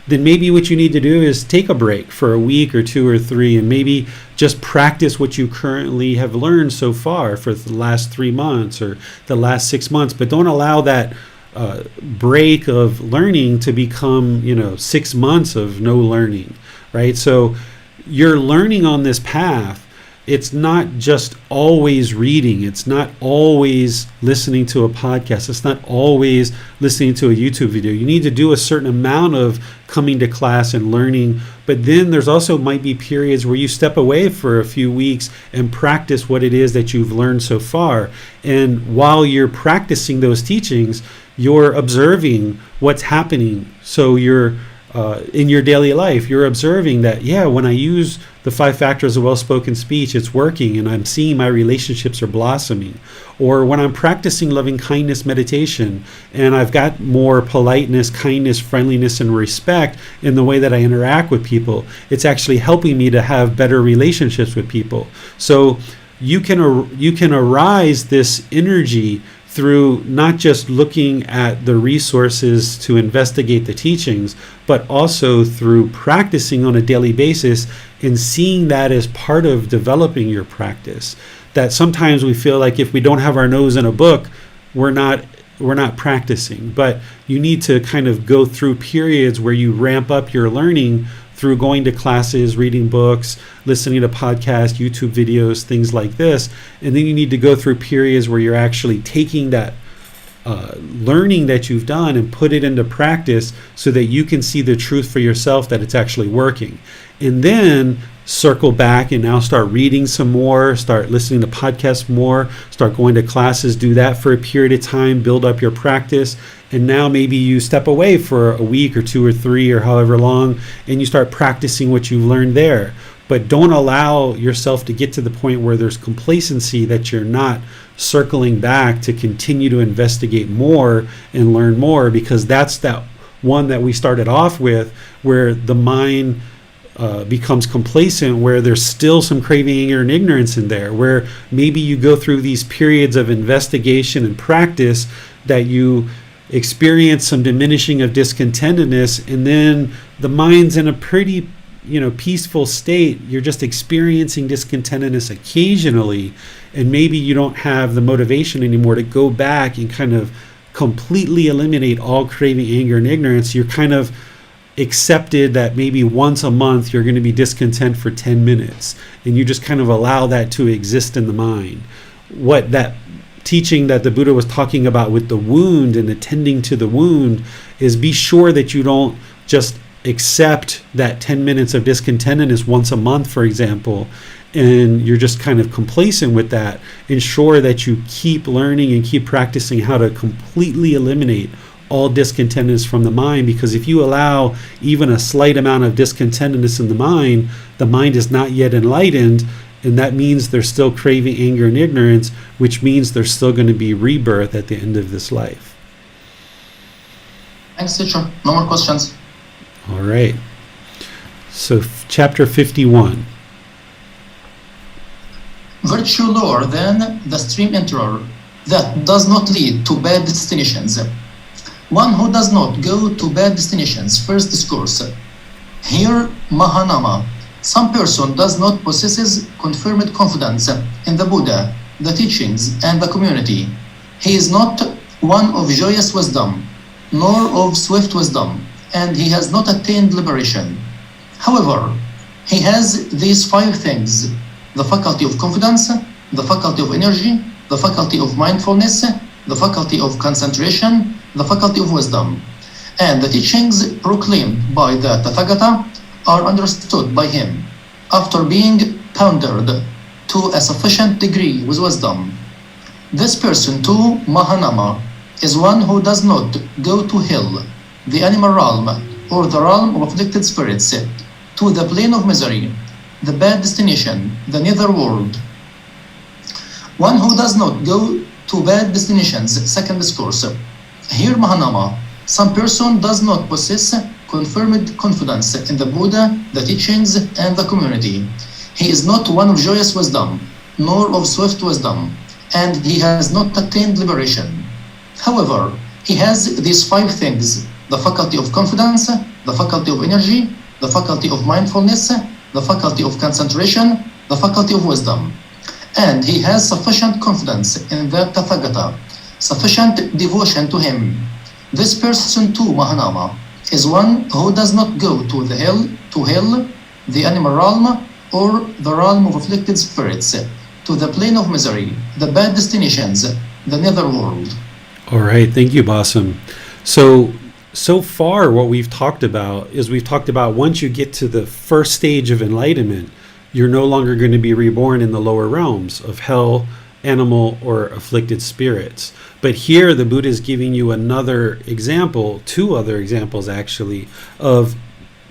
A: then maybe what you need to do is take a break for a week or 2 or 3, and maybe just practice what you currently have learned so far for the last 3 months or the last 6 months. But don't allow that break of learning to become 6 months of no learning, right? So you're learning on this path. It's not just always reading. It's not always listening to a podcast. It's not always listening to a YouTube video. You need to do a certain amount of coming to class and learning. But then there's also might be periods where you step away for a few weeks and practice what it is that you've learned so far. And while you're practicing those teachings, you're observing what's happening. So you're in your daily life, you're observing that, when I use the 5 factors of well-spoken speech, it's working, and I'm seeing my relationships are blossoming. Or when I'm practicing loving kindness meditation, and I've got more politeness, kindness, friendliness, and respect in the way that I interact with people, it's actually helping me to have better relationships with people. So you can arise this energy through not just looking at the resources to investigate the teachings, but also through practicing on a daily basis and seeing that as part of developing your practice. That sometimes we feel like if we don't have our nose in a book, we're not practicing. But you need to kind of go through periods where you ramp up your learning through going to classes, reading books, listening to podcasts, YouTube videos, things like this. And then you need to go through periods where you're actually taking that learning that you've done and put it into practice so that you can see the truth for yourself that it's actually working. And then circle back and now start reading some more, start listening to podcasts more, start going to classes, do that for a period of time, build up your practice. And now maybe you step away for a week or 2 or 3 or however long, and you start practicing what you've learned there. But don't allow yourself to get to the point where there's complacency that you're not circling back to continue to investigate more and learn more, because that's that one that we started off with where the mind becomes complacent, where there's still some craving, anger, and ignorance in there, where maybe you go through these periods of investigation and practice that you experience some diminishing of discontentedness, and then the mind's in a pretty peaceful state, you're just experiencing discontentedness occasionally, and maybe you don't have the motivation anymore to go back and kind of completely eliminate all craving, anger, and ignorance. You're kind of accepted that maybe once a month you're going to be discontent for 10 minutes, and you just kind of allow that to exist in the mind. What that teaching that the Buddha was talking about with the wound and attending to the wound is, be sure that you don't just accept that 10 minutes of discontentedness once a month, for example, and you're just kind of complacent with that. Ensure that you keep learning and keep practicing how to completely eliminate all discontentedness from the mind, because if you allow even a slight amount of discontentedness in the mind is not yet enlightened, and that means there's still craving, anger, and ignorance, which means there's still going to be rebirth at the end of this life.
B: Thanks, teacher. No more questions.
A: All right. So chapter 51.
B: Virtue lower than the stream enterer that does not lead to bad destinations. One who does not go to bad destinations. First discourse. Here, Mahanama. Some person does not possesses confirmed confidence in the Buddha, the teachings, and the community. He is not one of joyous wisdom, nor of swift wisdom, and he has not attained liberation. However, he has these 5 things: the faculty of confidence, the faculty of energy, the faculty of mindfulness, the faculty of concentration, the faculty of wisdom. And the teachings proclaimed by the Tathagata are understood by him after being pondered to a sufficient degree with wisdom. This person too, Mahanama, is one who does not go to hell, the animal realm, or the realm of afflicted spirits, to the plane of misery, the bad destination, the nether world. One who does not go to bad destinations. Second discourse. Here, Mahanama, some person does not possess confirmed confidence in the Buddha, the teachings, and the community. He is not one of joyous wisdom, nor of swift wisdom, and he has not attained liberation. However, he has these 5 things: the faculty of confidence, the faculty of energy, the faculty of mindfulness, the faculty of concentration, the faculty of wisdom. And he has sufficient confidence in the Tathagata, sufficient devotion to him. This person too, Mahanama, is one who does not go to hell, the animal realm, or the realm of afflicted spirits, to the plane of misery, the bad destinations, the nether world.
A: All right, thank you, Basam. So far what we've talked about is once you get to the first stage of enlightenment, you're no longer going to be reborn in the lower realms of hell, animal, or afflicted spirits. But here the Buddha is giving you another example, 2 other examples actually, of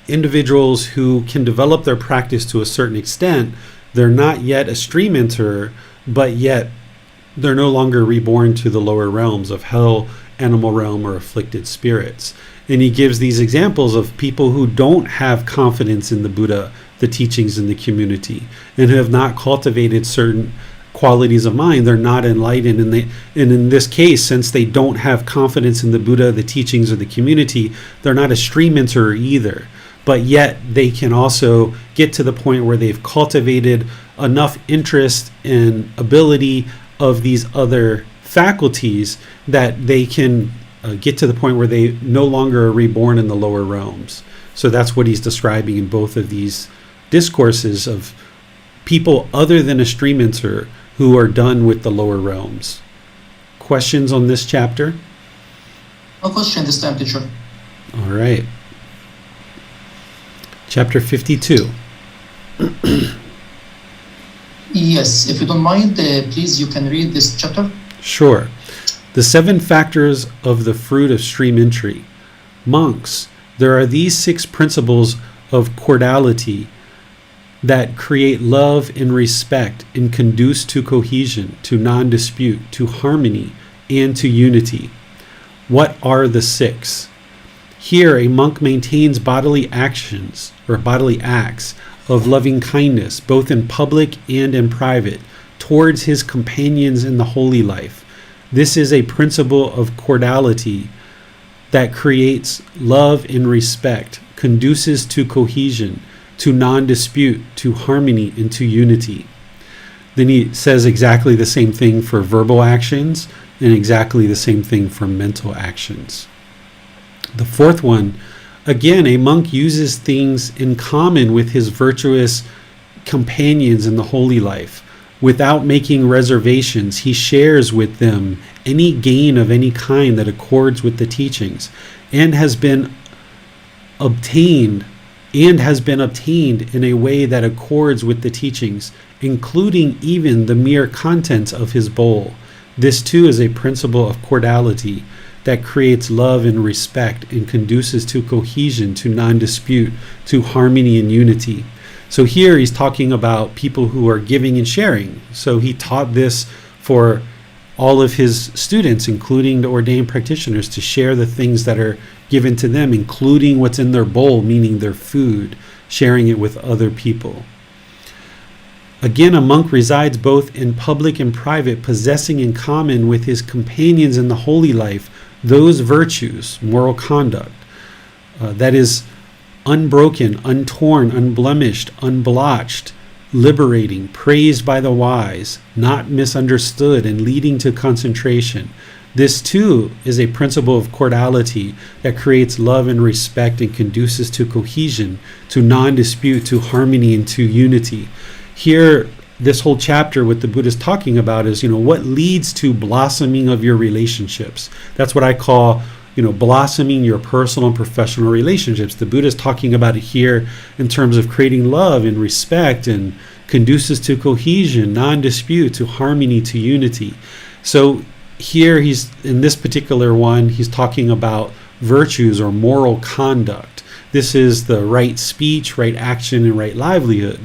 A: individuals who can develop their practice to a certain extent. They're not yet a stream enterer, but yet they're no longer reborn to the lower realms of hell, animal realm, or afflicted spirits. And he gives these examples of people who don't have confidence in the Buddha, the teachings, and the community, and have not cultivated certain qualities of mind. They're not enlightened, and in this case, since they don't have confidence in the Buddha, the teachings, or the community, they're not a stream enterer either. But yet they can also get to the point where they've cultivated enough interest and ability of these other faculties that they can get to the point where they no longer are reborn in the lower realms. So that's what he's describing in both of these discourses of people other than a stream enterer who are done with the lower realms. Questions on this chapter?
B: No question this time, teacher.
A: All right. Chapter 52.
B: Yes, if you don't mind, please, you can read this chapter.
A: Sure. The 7 factors of the fruit of stream entry. Monks, there are these 6 principles of cordiality that create love and respect and conduce to cohesion, to non-dispute, to harmony, and to unity. What are the 6? Here, a monk maintains bodily actions or bodily acts of loving kindness, both in public and in private, towards his companions in the holy life. This is a principle of cordiality that creates love and respect, conduces to cohesion, to non-dispute, to harmony, and to unity. Then he says exactly the same thing for verbal actions and exactly the same thing for mental actions. The fourth one, again, a monk uses things in common with his virtuous companions in the holy life. Without making reservations, he shares with them any gain of any kind that accords with the teachings and has been obtained in a way that accords with the teachings, including even the mere contents of his bowl. This too is a principle of cordiality that creates love and respect and conduces to cohesion, to non-dispute, to harmony and unity. So here he's talking about people who are giving and sharing. So he taught this for all of his students, including the ordained practitioners, to share the things that are given to them, including what's in their bowl, meaning their food, sharing it with other people. Again, a monk resides both in public and private, possessing in common with his companions in the holy life those virtues, moral conduct, that is unbroken, untorn, unblemished, unblotched, liberating, praised by the wise, not misunderstood, and leading to concentration. This too is a principle of cordiality that creates love and respect and conduces to cohesion, to non-dispute, to harmony, and to unity. Here, this whole chapter, what the Buddha is talking about is, what leads to blossoming of your relationships. That's what I call, blossoming your personal and professional relationships. The Buddha is talking about it here in terms of creating love and respect and conduces to cohesion, non-dispute, to harmony, to unity. So here in this particular one, he's talking about virtues or moral conduct. This is the right speech, right action, and right livelihood.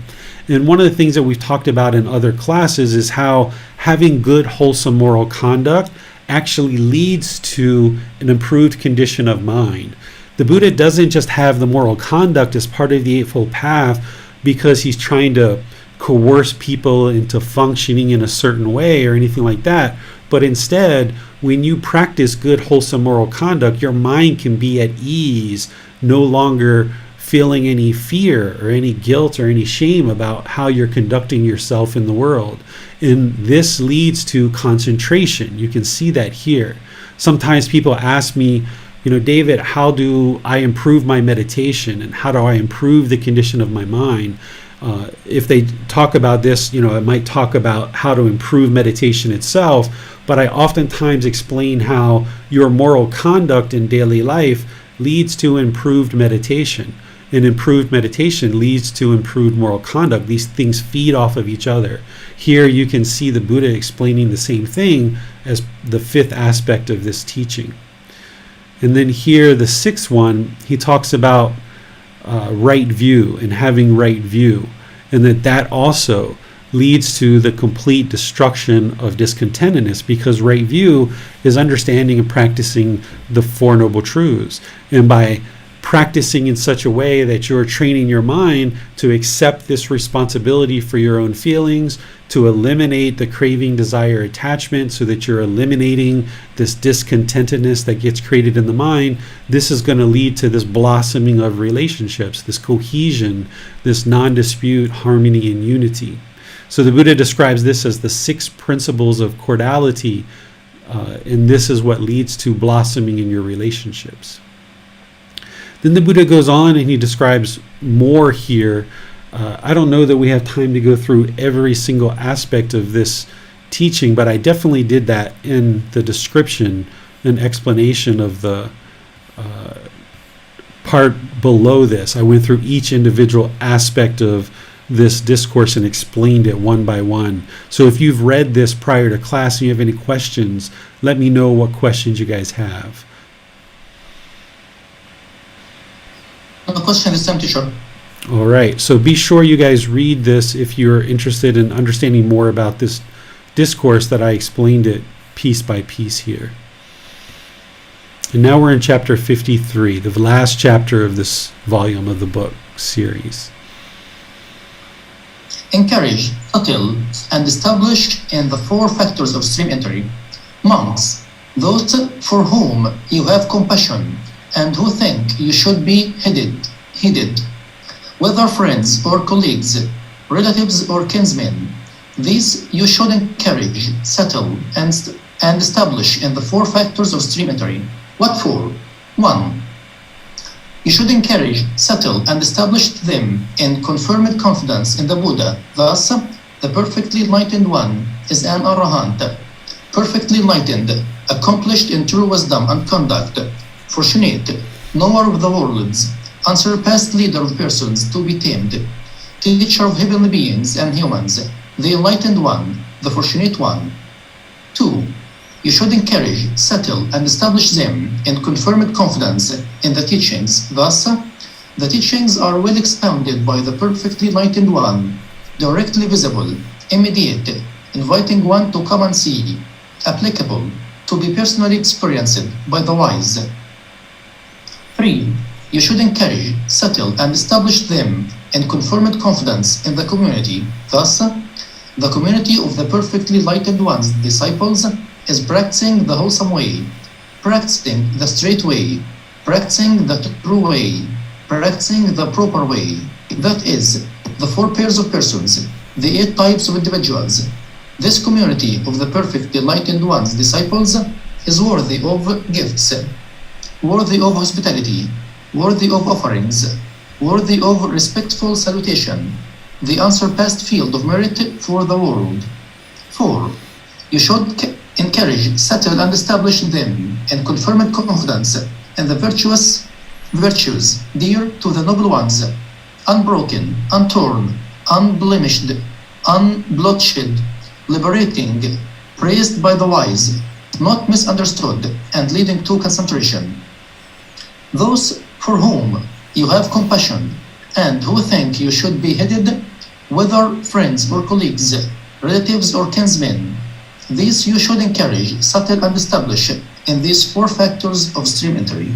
A: And one of the things that we've talked about in other classes is how having good, wholesome moral conduct actually leads to an improved condition of mind. The Buddha doesn't just have the moral conduct as part of the Eightfold Path because he's trying to coerce people into functioning in a certain way or anything like that, but instead, when you practice good, wholesome moral conduct, your mind can be at ease, no longer feeling any fear or any guilt or any shame about how you're conducting yourself in the world. And this leads to concentration. You can see that here. Sometimes people ask me, David, how do I improve my meditation and how do I improve the condition of my mind? If they talk about this, I might talk about how to improve meditation itself, but I oftentimes explain how your moral conduct in daily life leads to improved meditation. And improved meditation leads to improved moral conduct. These things feed off of each other. Here you can see the Buddha explaining the same thing as the fifth aspect of this teaching. And then here, the sixth one, he talks about right view and having right view, and that also leads to the complete destruction of discontentedness, because right view is understanding and practicing the Four Noble Truths. And by practicing in such a way that you're training your mind to accept this responsibility for your own feelings, to eliminate the craving, desire, attachment, so that you're eliminating this discontentedness that gets created in the mind, this is going to lead to this blossoming of relationships, this cohesion, this non-dispute, harmony, and unity. So the Buddha describes this as the 6 principles of cordiality, and this is what leads to blossoming in your relationships. Then the Buddha goes on and he describes more here. I don't know that we have time to go through every single aspect of this teaching, but I definitely did that in the description and explanation of the part below this. I went through each individual aspect of this discourse and explained it one by one. So if you've read this prior to class and you have any questions, let me know what questions you guys have.
B: No question is empty, teacher.
A: All right, so be sure you guys read this if you're interested in understanding more about this discourse that I explained it piece by piece here. And now we're in chapter 53, the last chapter of this volume of the book series.
B: Encourage, settle, and establish in the 4 factors of stream entry monks, those for whom you have compassion and who think you should be heeded. whether friends or colleagues, relatives or kinsmen. These you should encourage, settle, and establish in the 4 factors of stream entry. What for? 1. You should encourage, settle, and establish them in confirmed confidence in the Buddha. Thus, the perfectly enlightened one is an arahant, perfectly enlightened, accomplished in true wisdom and conduct, fortunate, knower of the worlds, unsurpassed leader of persons to be tamed, teacher of heavenly beings and humans, the enlightened one, the fortunate one. 2. You should encourage, settle, and establish them in confirmed confidence in the teachings. Thus, the teachings are well expounded by the perfectly enlightened one, directly visible, immediate, inviting one to come and see, applicable, to be personally experienced by the wise. 3. You should encourage, settle, and establish them in confirmed confidence in the community. Thus, the community of the perfectly enlightened one's disciples is practicing the wholesome way, practicing the straight way, practicing the true way, practicing the proper way. That is, the 4 pairs of persons, the 8 types of individuals. This community of the perfectly enlightened one's disciples is worthy of gifts, worthy of hospitality, worthy of offerings, worthy of respectful salutation, the unsurpassed field of merit for the world. 4. You should encourage, settle, and establish them in confirmed confidence in the virtues dear to the noble ones, unbroken, untorn, unblemished, unbloodshed, liberating, praised by the wise, not misunderstood, and leading to concentration. Those for whom you have compassion and who think you should be headed, whether friends or colleagues, relatives or kinsmen, these you should encourage, settle, and establish in these 4 factors of stream entry.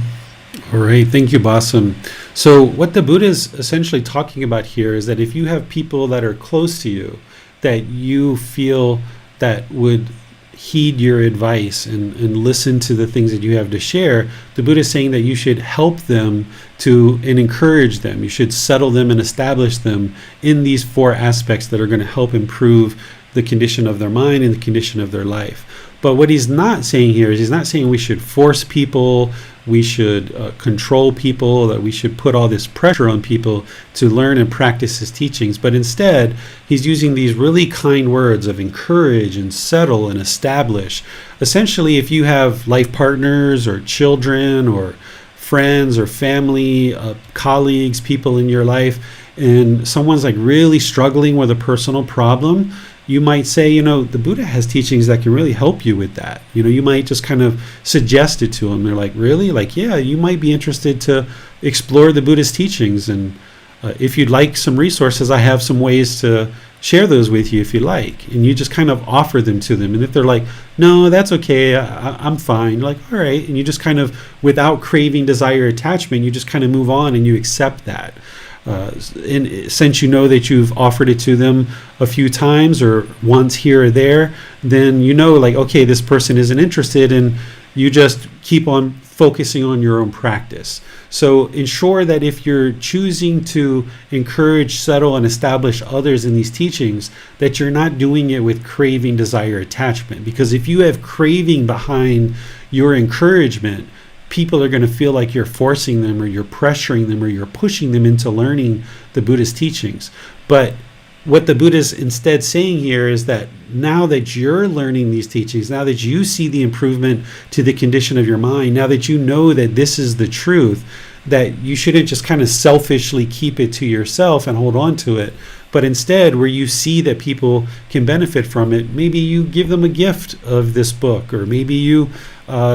A: All right, thank you, Basam. So what the Buddha is essentially talking about here is that if you have people that are close to you, that you feel that would heed your advice and listen to the things that you have to share, the Buddha is saying that you should help them and encourage them. You should settle them and establish them in these 4 aspects that are going to help improve the condition of their mind and the condition of their life. But what he's not saying here is he's not saying we should force people, we should control people, that we should put all this pressure on people to learn and practice his teachings. But instead, he's using these really kind words of encourage and settle and establish. Essentially, if you have life partners or children or friends or family, colleagues, people in your life, and someone's like really struggling with a personal problem, you might say, the Buddha has teachings that can really help you with that. You might just kind of suggest it to them. They're like, really? Like, yeah, you might be interested to explore the Buddha's teachings. And if you'd like some resources, I have some ways to share those with you if you like. And you just kind of offer them to them. And if they're like, no, that's okay, I'm fine. You're like, all right. And you just kind of, without craving, desire, attachment, you just kind of move on and you accept that. And since you know that you've offered it to them a few times or once here or there, then like, okay, this person isn't interested, and you just keep on focusing on your own practice. So ensure that if you're choosing to encourage, settle, and establish others in these teachings, that you're not doing it with craving, desire, attachment. Because if you have craving behind your encouragement, people are going to feel like you're forcing them or you're pressuring them or you're pushing them into learning the Buddha's teachings. But what the Buddha is instead saying here is that now that you're learning these teachings, now that you see the improvement to the condition of your mind, now that you know that this is the truth, that you shouldn't just kind of selfishly keep it to yourself and hold on to it, but instead where you see that people can benefit from it, maybe you give them a gift of this book, or maybe you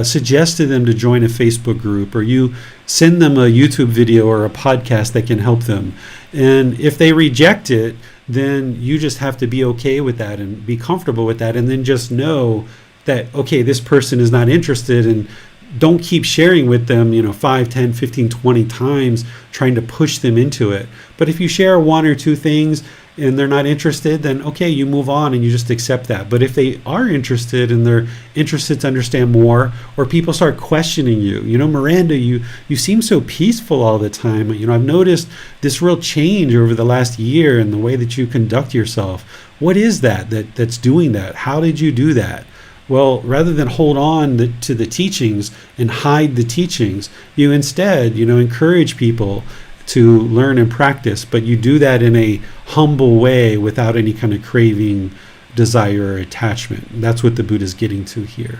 A: suggest to them to join a Facebook group, or you send them a YouTube video or a podcast that can help them. And if they reject it, then you just have to be okay with that and be comfortable with that, and then just know that, okay, this person is not interested, and don't keep sharing with them 5, 10, 15, 20 times trying to push them into it. But if you share 1 or 2 things and they're not interested, then okay, you move on and you just accept that. But if they are interested and they're interested to understand more, or people start questioning you, Miranda, you seem so peaceful all the time. I've noticed this real change over the last year in the way that you conduct yourself. What is that's doing that? How did you do that? Well, rather than hold on to the teachings and hide the teachings, you instead, encourage people to learn and practice, but you do that in a humble way without any kind of craving, desire, or attachment. And that's what the Buddha is getting to here.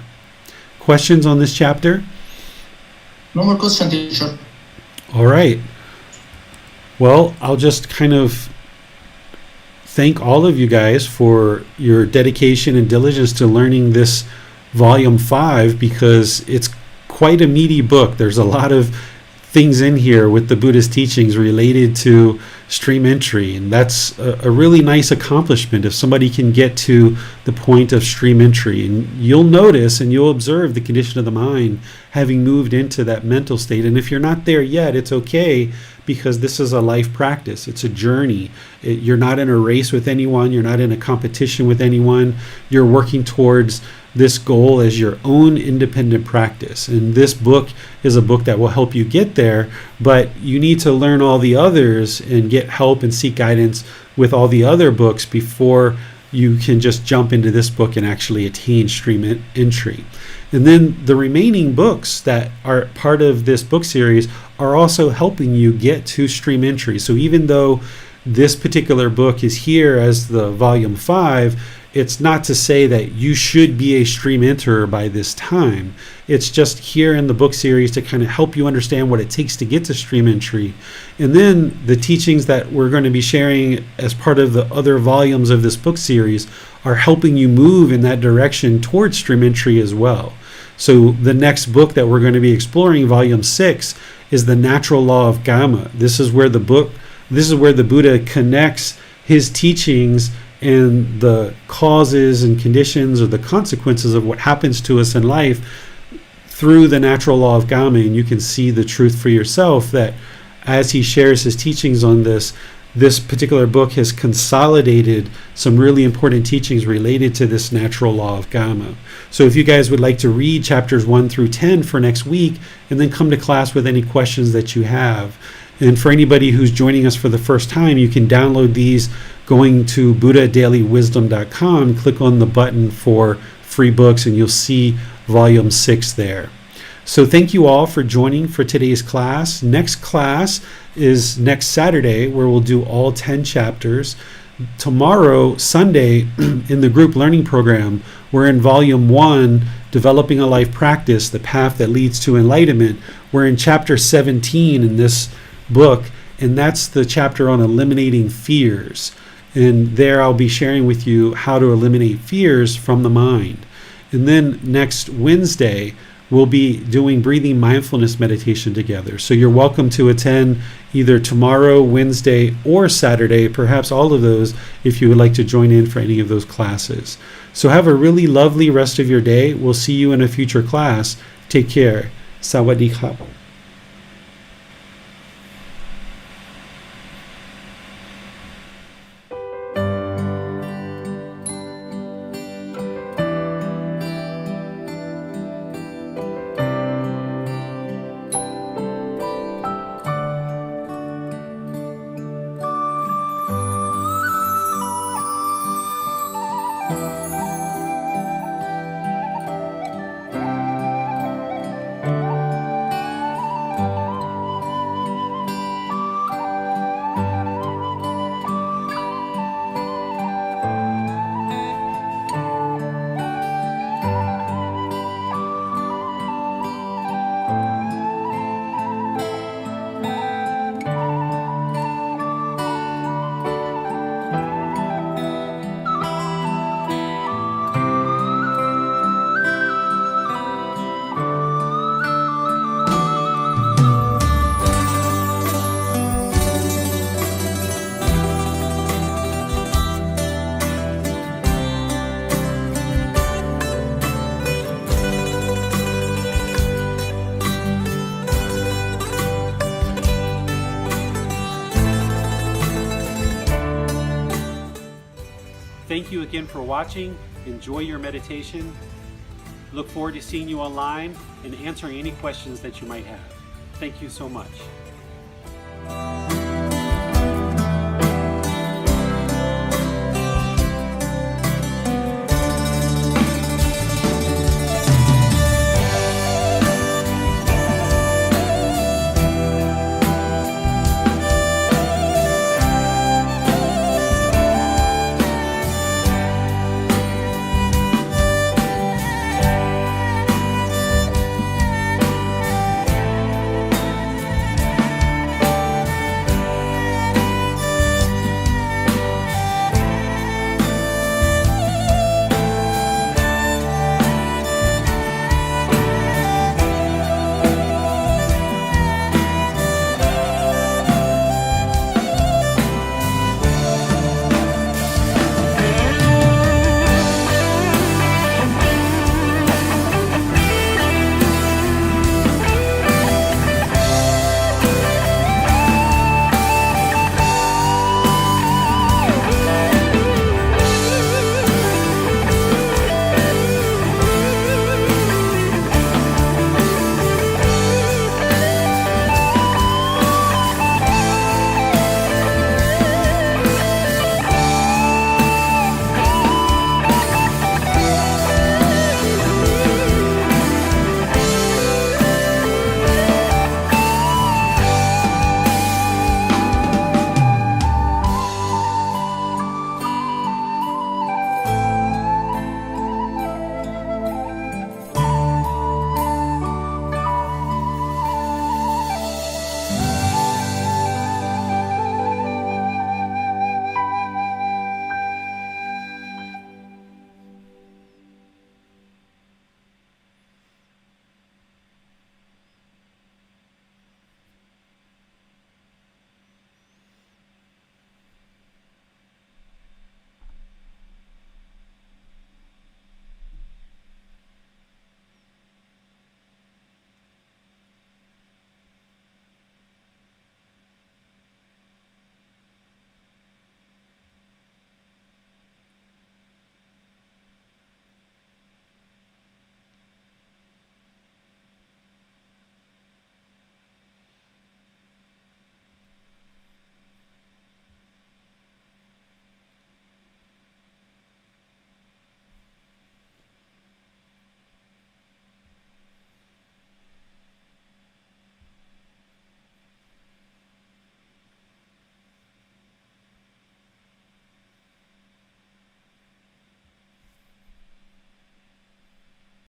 A: Questions on this chapter?
B: No more questions, teacher.
A: All right. Well, I'll just kind of thank all of you guys for your dedication and diligence to learning this volume 5, because it's quite a meaty book. There's a lot of things in here with the Buddha's teachings related to stream entry, and that's a really nice accomplishment if somebody can get to the point of stream entry. And you'll notice and you'll observe the condition of the mind having moved into that mental state. And if you're not there yet, it's okay, because this is a life practice. It's a journey. You're not in a race with anyone. You're not in a competition with anyone. You're working towards this goal as your own independent practice. And this book is a book that will help you get there, but you need to learn all the others and get help and seek guidance with all the other books before you can just jump into this book and actually attain stream entry. And then the remaining books that are part of this book series are also helping you get to stream entry. So even though this particular book is here as the volume 5, it's not to say that you should be a stream enterer by this time. It's just here in the book series to kind of help you understand what it takes to get to stream entry. And then the teachings that we're going to be sharing as part of the other volumes of this book series are helping you move in that direction towards stream entry as well. So the next book that we're going to be exploring, volume 6, is the natural law of Gama. This is where the Buddha connects his teachings and the causes and conditions or the consequences of what happens to us in life through the natural law of Gama. And you can see the truth for yourself that as he shares his teachings on this particular book has consolidated some really important teachings related to this natural law of Gama. So if you guys would like to read chapters 1 through 10 for next week, and then come to class with any questions that you have. And for anybody who's joining us for the first time, you can download these going to buddhadailywisdom.com, click on the button for free books, and you'll see volume 6 there. So thank you all for joining for today's class. Next class is next Saturday, where we'll do all 10 chapters. Tomorrow, Sunday, in the group learning program, we're in volume 1, Developing a Life Practice, the Path That Leads to Enlightenment. We're in chapter 17 in this book, and that's the chapter on eliminating fears. And there I'll be sharing with you how to eliminate fears from the mind. And then next Wednesday, we'll be doing breathing mindfulness meditation together. So you're welcome to attend either tomorrow, Wednesday, or Saturday, perhaps all of those, if you would like to join in for any of those classes. So have a really lovely rest of your day. We'll see you in a future class. Take care. Sawadee krap. again for watching. Enjoy your meditation. Look forward to seeing you online and answering any questions that you might have. Thank you so much.